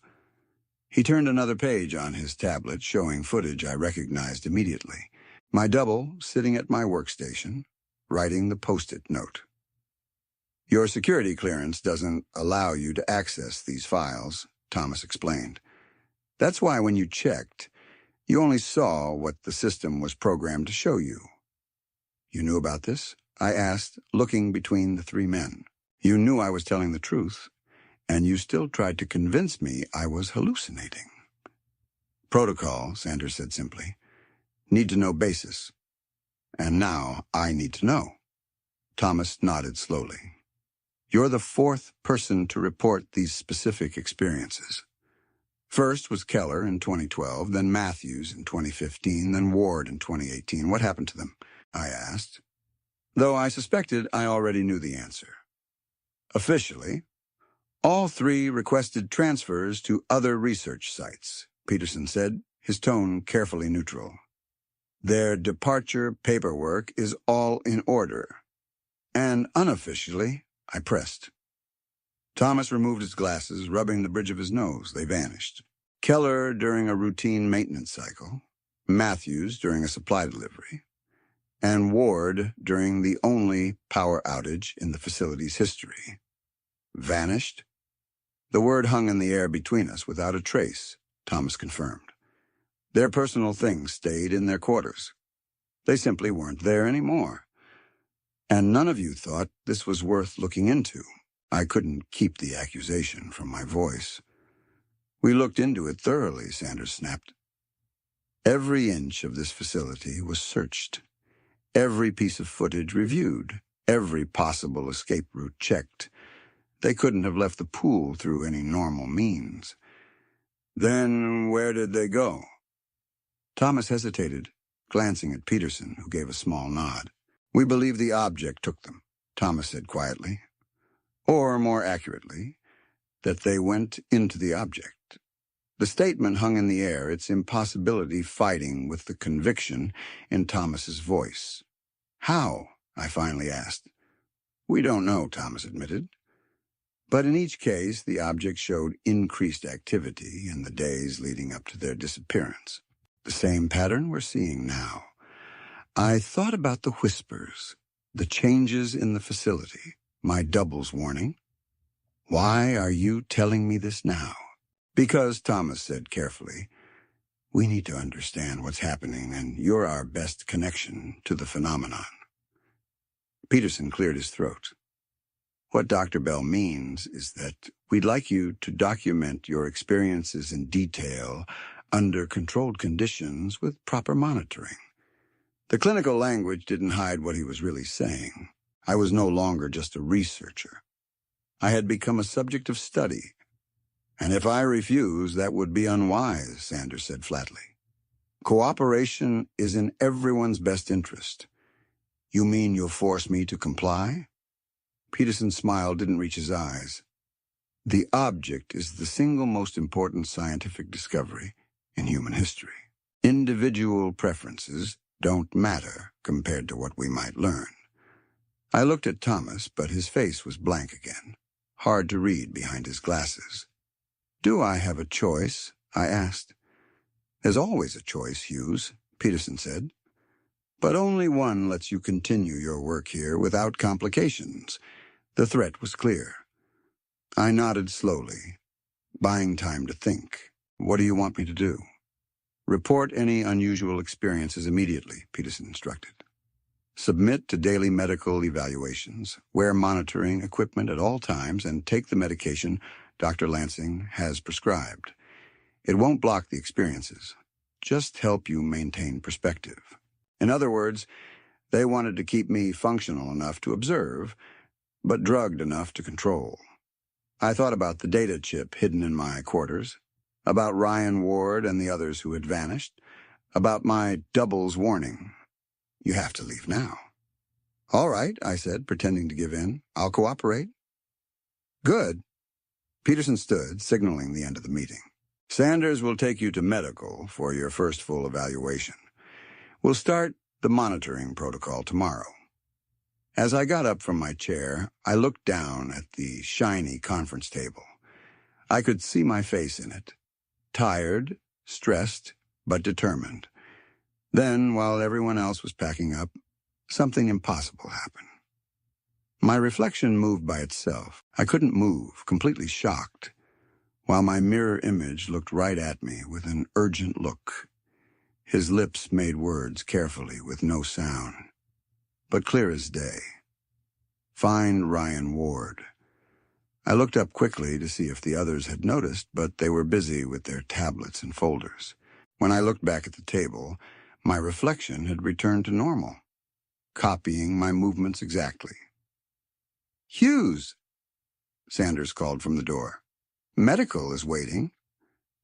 He turned another page on his tablet, showing footage I recognized immediately. My double sitting at my workstation, writing the post-it note. Your security clearance doesn't allow you to access these files, Thomas explained. That's why when you checked, you only saw what the system was programmed to show you. You knew about this? I asked, looking between the 3 men. You knew I was telling the truth, and you still tried to convince me I was hallucinating. Protocol, Sanders said simply. Need to know basis. And now I need to know. Thomas nodded slowly. You're the 4th person to report these specific experiences. First was Keller in 2012, then Matthews in 2015, then Ward in 2018. What happened to them? I asked, though I suspected I already knew the answer. Officially, all 3 requested transfers to other research sites, Peterson said, his tone carefully neutral. Their departure paperwork is all in order. And unofficially, I pressed. Thomas removed his glasses, rubbing the bridge of his nose. They vanished. Keller during a routine maintenance cycle, Matthews during a supply delivery, and Ward during the only power outage in the facility's history. Vanished? The word hung in the air between us without a trace, Thomas confirmed. Their personal things stayed in their quarters. They simply weren't there anymore. And none of you thought this was worth looking into. I couldn't keep the accusation from my voice. We looked into it thoroughly, Sanders snapped. Every inch of this facility was searched. Every piece of footage reviewed. Every possible escape route checked. They couldn't have left the pool through any normal means. Then where did they go? Thomas hesitated, glancing at Peterson, who gave a small nod. We believe the object took them, Thomas said quietly. Or, more accurately, that they went into the object. The statement hung in the air, its impossibility fighting with the conviction in Thomas's voice. How? I finally asked. We don't know, Thomas admitted. But in each case, the object showed increased activity in the days leading up to their disappearance. The same pattern we're seeing now. I thought about the whispers, the changes in the facility, my double's warning. Why are you telling me this now? Because, Thomas said carefully, we need to understand what's happening, and you're our best connection to the phenomenon. Peterson cleared his throat. What Dr. Bell means is that we'd like you to document your experiences in detail under controlled conditions with proper monitoring. The clinical language didn't hide what he was really saying. I was no longer just a researcher. I had become a subject of study. And if I refuse, that would be unwise, Sanders said flatly. Cooperation is in everyone's best interest. You mean you'll force me to comply? Peterson's smile didn't reach his eyes. The object is the single most important scientific discovery in human history. Individual preferences don't matter compared to what we might learn. I looked at Thomas, but his face was blank again, hard to read behind his glasses. "Do I have a choice?" I asked. "There's always a choice, Hughes," Peterson said. "But only one lets you continue your work here without complications." The threat was clear. I nodded slowly, buying time to think. "What do you want me to do?" "Report any unusual experiences immediately," Peterson instructed. "Submit to daily medical evaluations, wear monitoring equipment at all times, and take the medication Dr. Lansing has prescribed. It won't block the experiences, just help you maintain perspective." In other words, they wanted to keep me functional enough to observe, but drugged enough to control. I thought about the data chip hidden in my quarters, about Ryan Ward and the others who had vanished, about my double's warning. "You have to leave now." "All right," I said, pretending to give in. "I'll cooperate." "Good." Peterson stood, signaling the end of the meeting. "Sanders will take you to medical for your first full evaluation. We'll start the monitoring protocol tomorrow." As I got up from my chair, I looked down at the shiny conference table. I could see my face in it. Tired, stressed, but determined. Then, while everyone else was packing up, something impossible happened. My reflection moved by itself. I couldn't move, completely shocked, while my mirror image looked right at me with an urgent look. His lips made words carefully with no sound, but clear as day. "Find Ryan Ward." I looked up quickly to see if the others had noticed, but they were busy with their tablets and folders. When I looked back at the table, my reflection had returned to normal, copying my movements exactly. "Hughes," Sanders called from the door. "Medical is waiting."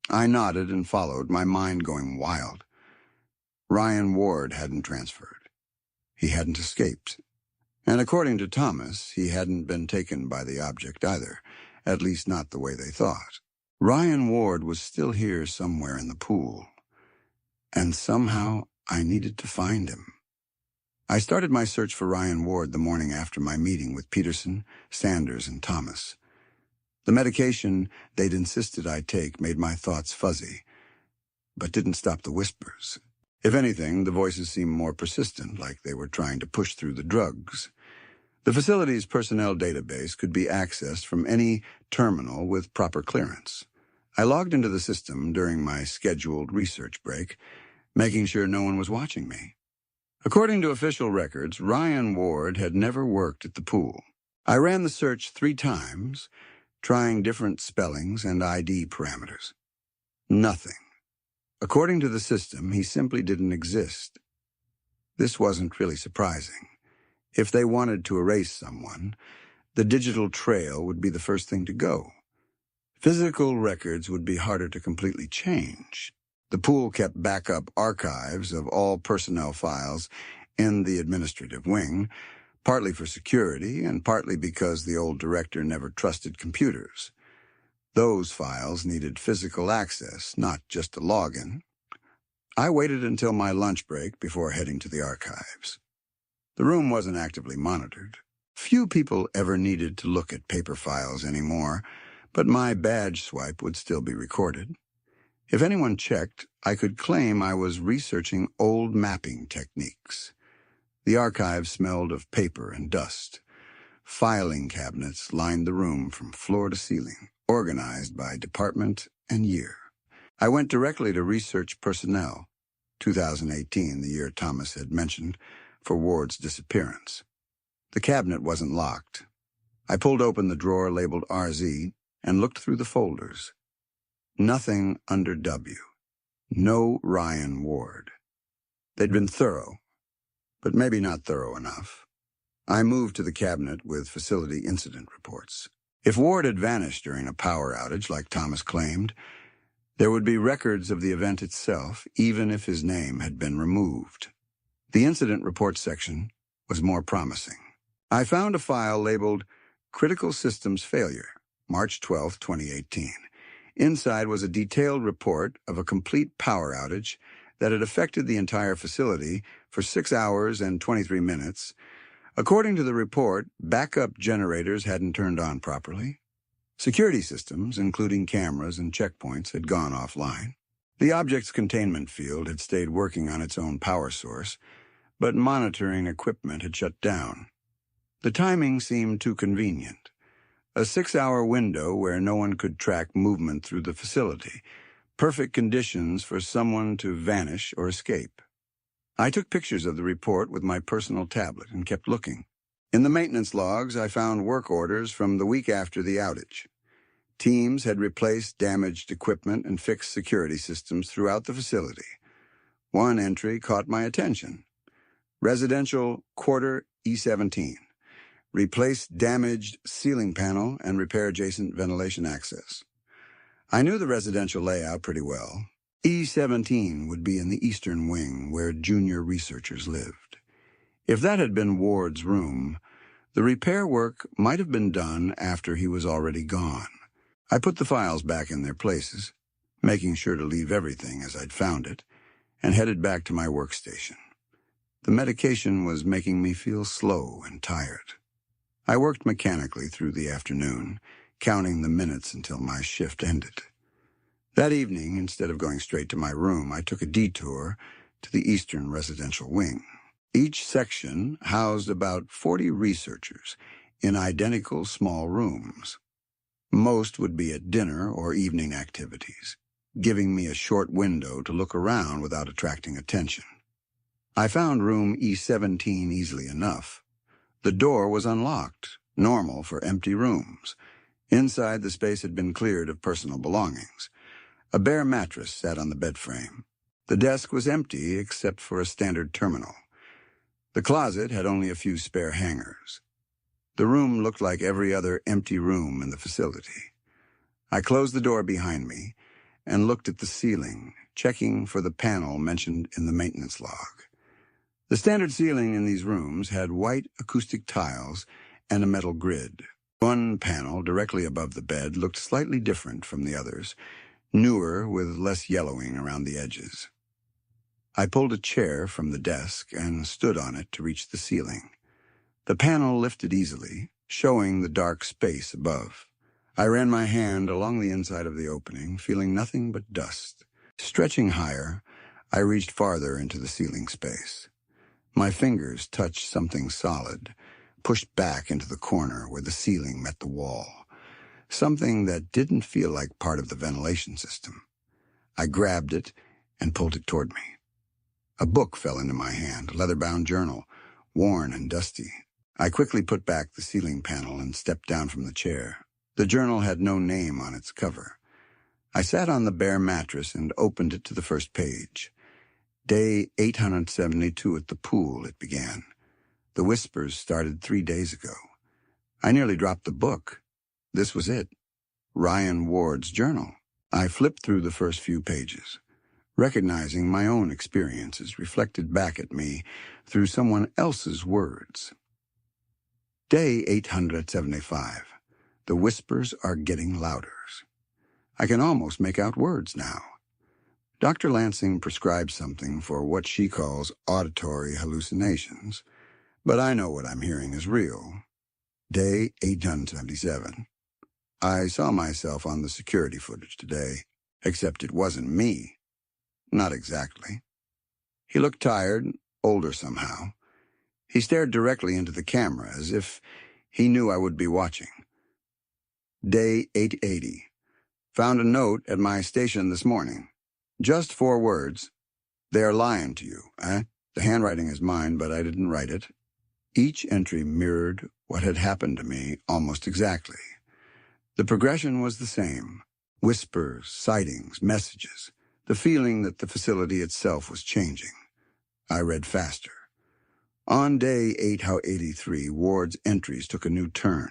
I nodded and followed, my mind going wild. Ryan Ward hadn't transferred. He hadn't escaped. And according to Thomas, he hadn't been taken by the object either, at least not the way they thought. Ryan Ward was still here somewhere in the pool, and somehow I needed to find him. I started my search for Ryan Ward the morning after my meeting with Peterson, Sanders, and Thomas. The medication they'd insisted I take made my thoughts fuzzy, but didn't stop the whispers. If anything, the voices seemed more persistent, like they were trying to push through the drugs. The facility's personnel database could be accessed from any terminal with proper clearance. I logged into the system during my scheduled research break, making sure no one was watching me. According to official records, Ryan Ward had never worked at the pool. I ran the search 3 times, trying different spellings and ID parameters. Nothing. According to the system, he simply didn't exist. This wasn't really surprising. If they wanted to erase someone, the digital trail would be the first thing to go. Physical records would be harder to completely change. The pool kept backup archives of all personnel files in the administrative wing, partly for security and partly because the old director never trusted computers. Those files needed physical access, not just a login. I waited until my lunch break before heading to the archives. The room wasn't actively monitored. Few people ever needed to look at paper files anymore, but my badge swipe would still be recorded. If anyone checked, I could claim I was researching old mapping techniques. The archive smelled of paper and dust. Filing cabinets lined the room from floor to ceiling, organized by department and year. I went directly to Research Personnel, 2018, the year Thomas had mentioned, for Ward's disappearance. The cabinet wasn't locked. I pulled open the drawer labeled RZ and looked through the folders. Nothing under W. No Ryan Ward. They'd been thorough, but maybe not thorough enough. I moved to the cabinet with facility incident reports. If Ward had vanished during a power outage like Thomas claimed, there would be records of the event itself, even if his name had been removed. The incident report section was more promising. I found a file labeled Critical Systems Failure, March 12, 2018. Inside was a detailed report of a complete power outage that had affected the entire facility for 6 hours and 23 minutes. According to the report, backup generators hadn't turned on properly. Security systems, including cameras and checkpoints, had gone offline. The object's containment field had stayed working on its own power source, but monitoring equipment had shut down. The timing seemed too convenient. A 6-hour window where no one could track movement through the facility. Perfect conditions for someone to vanish or escape. I took pictures of the report with my personal tablet and kept looking. In the maintenance logs, I found work orders from the week after the outage. Teams had replaced damaged equipment and fixed security systems throughout the facility. One entry caught my attention. Residential Quarter E17. Replace damaged ceiling panel and repair adjacent ventilation access. I knew the residential layout pretty well. E17 would be in the eastern wing where junior researchers lived. If that had been Ward's room, the repair work might have been done after he was already gone. I put the files back in their places, making sure to leave everything as I'd found it, and headed back to my workstation. The medication was making me feel slow and tired. I worked mechanically through the afternoon, counting the minutes until my shift ended. That evening, instead of going straight to my room, I took a detour to the eastern residential wing. Each section housed about 40 researchers in identical small rooms. Most would be at dinner or evening activities, giving me a short window to look around without attracting attention. I found room E17 easily enough. The door was unlocked, normal for empty rooms. Inside, the space had been cleared of personal belongings. A bare mattress sat on the bed frame. The desk was empty except for a standard terminal. The closet had only a few spare hangers. The room looked like every other empty room in the facility. I closed the door behind me and looked at the ceiling, checking for the panel mentioned in the maintenance log. The standard ceiling in these rooms had white acoustic tiles and a metal grid. One panel directly above the bed looked slightly different from the others, newer with less yellowing around the edges. I pulled a chair from the desk and stood on it to reach the ceiling. The panel lifted easily, showing the dark space above. I ran my hand along the inside of the opening, feeling nothing but dust. Stretching higher, I reached farther into the ceiling space. My fingers touched something solid, pushed back into the corner where the ceiling met the wall. Something that didn't feel like part of the ventilation system. I grabbed it and pulled it toward me. A book fell into my hand, a leather-bound journal, worn and dusty. I quickly put back the ceiling panel and stepped down from the chair. The journal had no name on its cover. I sat on the bare mattress and opened it to the first page. Day 872 at the pool, it began. The whispers started 3 days ago. I nearly dropped the book. This was it. Ryan Ward's journal. I flipped through the first few pages, recognizing my own experiences reflected back at me through someone else's words. Day 875. The whispers are getting louder. I can almost make out words now. Dr. Lansing prescribed something for what she calls auditory hallucinations, but I know what I'm hearing is real. Day 877. I saw myself on the security footage today, except it wasn't me. Not exactly. He looked tired, older somehow. He stared directly into the camera as if he knew I would be watching. Day 880. Found a note at my station this morning. Just 4 words. They are lying to you, eh? The handwriting is mine, but I didn't write it. Each entry mirrored what had happened to me almost exactly. The progression was the same. Whispers, sightings, messages. The feeling that the facility itself was changing. I read faster. On day 883, Ward's entries took a new turn.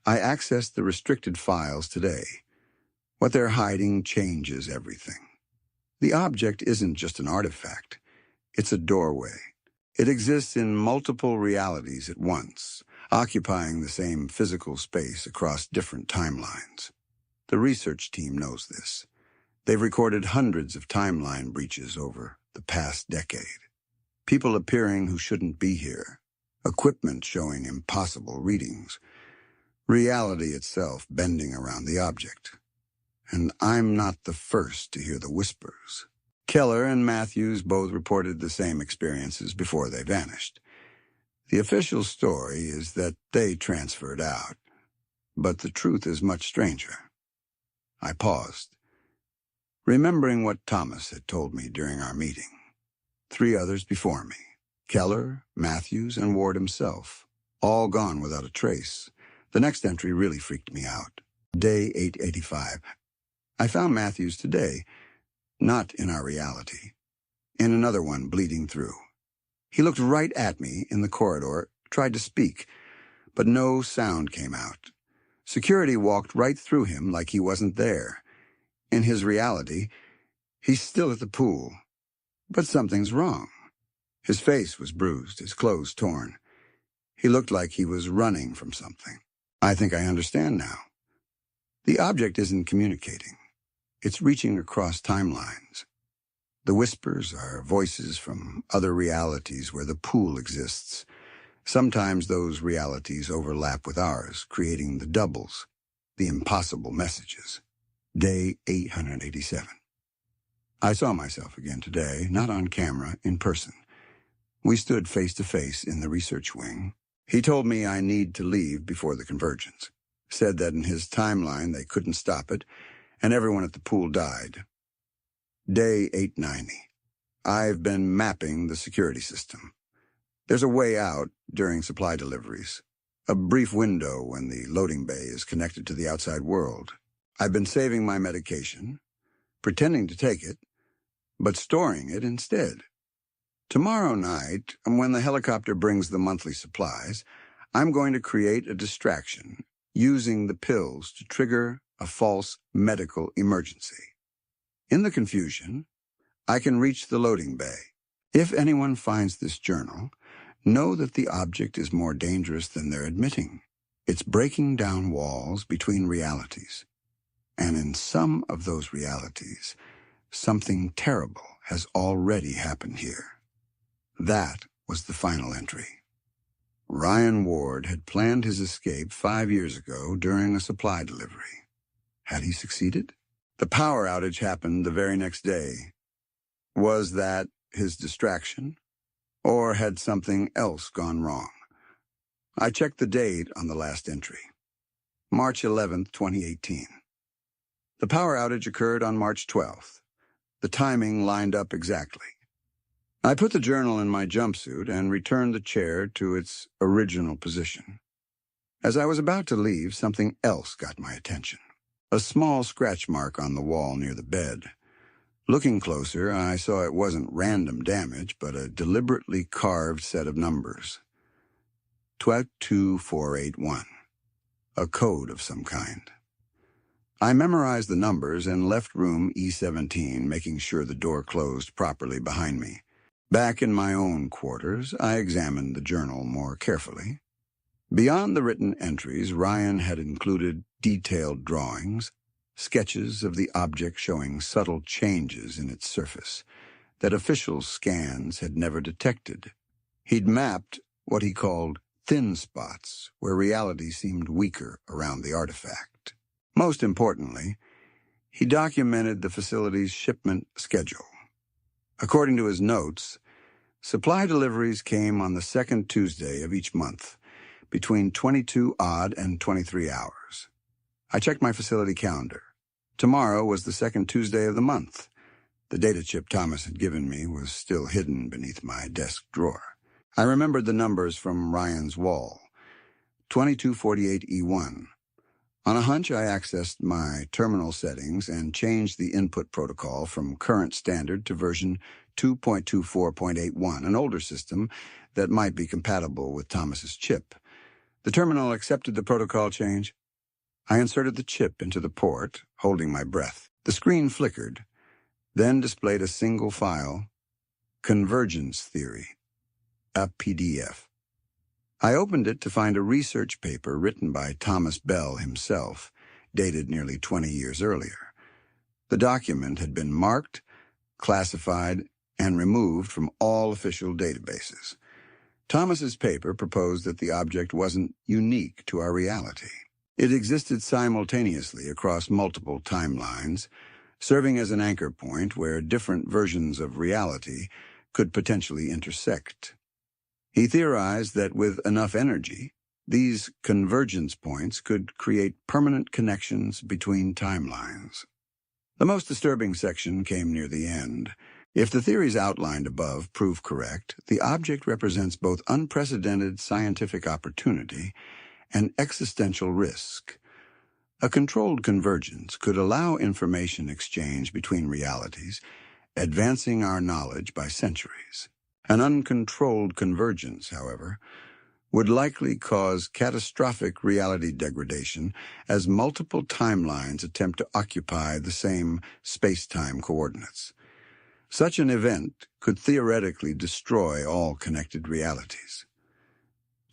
I accessed the restricted files today. What they're hiding changes everything. The object isn't just an artifact. It's a doorway. It exists in multiple realities at once, occupying the same physical space across different timelines. The research team knows this. They've recorded hundreds of timeline breaches over the past decade. People appearing who shouldn't be here. Equipment showing impossible readings. Reality itself bending around the object. And I'm not the first to hear the whispers. Keller and Matthews both reported the same experiences before they vanished. The official story is that they transferred out, but the truth is much stranger. I paused, remembering what Thomas had told me during our meeting. 3 others before me, Keller, Matthews, and Ward himself, all gone without a trace. The next entry really freaked me out. Day 885. I found Matthews today, not in our reality, in another one bleeding through. He looked right at me in the corridor, tried to speak, but no sound came out. Security walked right through him like he wasn't there. In his reality, he's still at the pool, but something's wrong. His face was bruised, his clothes torn. He looked like he was running from something. I think I understand now. The object isn't communicating. It's reaching across timelines. The whispers are voices from other realities where the pool exists. Sometimes those realities overlap with ours, creating the doubles, the impossible messages. Day 887. I saw myself again today, not on camera, in person. We stood face to face in the research wing. He told me I need to leave before the convergence. Said that in his timeline they couldn't stop it, and everyone at the pool died. Day 890. I've been mapping the security system. There's a way out during supply deliveries, a brief window when the loading bay is connected to the outside world. I've been saving my medication, pretending to take it, but storing it instead. Tomorrow night, when the helicopter brings the monthly supplies, I'm going to create a distraction using the pills to trigger a false medical emergency. In the confusion, I can reach the loading bay. If anyone finds this journal, know that the object is more dangerous than they're admitting. It's breaking down walls between realities. And in some of those realities, something terrible has already happened here. That was the final entry. Ryan Ward had planned his escape 5 years ago during a supply delivery. Had he succeeded? The power outage happened the very next day. Was that his distraction? Or had something else gone wrong? I checked the date on the last entry. March 11th, 2018. The power outage occurred on March 12th. The timing lined up exactly. I put the journal in my jumpsuit and returned the chair to its original position. As I was about to leave, something else got my attention. A small scratch mark on the wall near the bed. Looking closer, I saw it wasn't random damage, but a deliberately carved set of numbers. 12481. A code of some kind. I memorized the numbers and left room E17, making sure the door closed properly behind me. Back in my own quarters, I examined the journal more carefully. Beyond the written entries, Ryan had included detailed drawings, sketches of the object showing subtle changes in its surface that official scans had never detected. He'd mapped what he called thin spots, where reality seemed weaker around the artifact. Most importantly, he documented the facility's shipment schedule. According to his notes, supply deliveries came on the second Tuesday of each month, between 22 odd and 23 hours. I checked my facility calendar. Tomorrow was the second Tuesday of the month. The data chip Thomas had given me was still hidden beneath my desk drawer. I remembered the numbers from Ryan's wall. 2248E1. On a hunch, I accessed my terminal settings and changed the input protocol from current standard to version 2.24.81, an older system that might be compatible with Thomas's chip. The terminal accepted the protocol change. I inserted the chip into the port, holding my breath. The screen flickered, then displayed a single file, Convergence Theory, a PDF. I opened it to find a research paper written by Thomas Bell himself, dated nearly 20 years earlier. The document had been marked, classified, and removed from all official databases. Thomas's paper proposed that the object wasn't unique to our reality. It existed simultaneously across multiple timelines, serving as an anchor point where different versions of reality could potentially intersect. He theorized that with enough energy, these convergence points could create permanent connections between timelines. The most disturbing section came near the end. If the theories outlined above prove correct, the object represents both unprecedented scientific opportunity and existential risk. A controlled convergence could allow information exchange between realities, advancing our knowledge by centuries. An uncontrolled convergence, however, would likely cause catastrophic reality degradation as multiple timelines attempt to occupy the same space-time coordinates. Such an event could theoretically destroy all connected realities.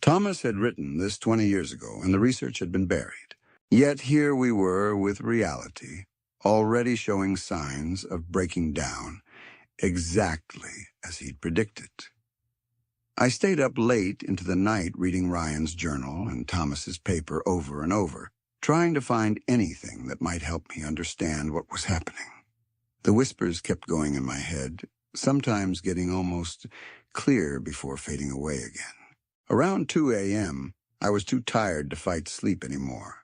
Thomas had written this 20 years ago, and the research had been buried. Yet here we were with reality, already showing signs of breaking down, exactly as he'd predicted. I stayed up late into the night reading Ryan's journal and Thomas's paper over and over, trying to find anything that might help me understand what was happening. The whispers kept going in my head, sometimes getting almost clear before fading away again. Around 2 a.m., I was too tired to fight sleep anymore.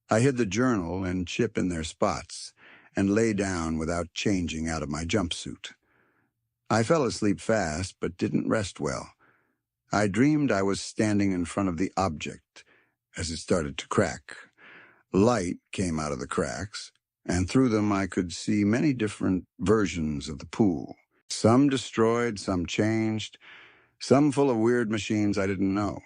I hid the journal and chip in their spots and lay down without changing out of my jumpsuit. I fell asleep fast, but didn't rest well. I dreamed I was standing in front of the object as it started to crack. Light came out of the cracks, and through them I could see many different versions of the pool. Some destroyed, some changed, some full of weird machines I didn't know.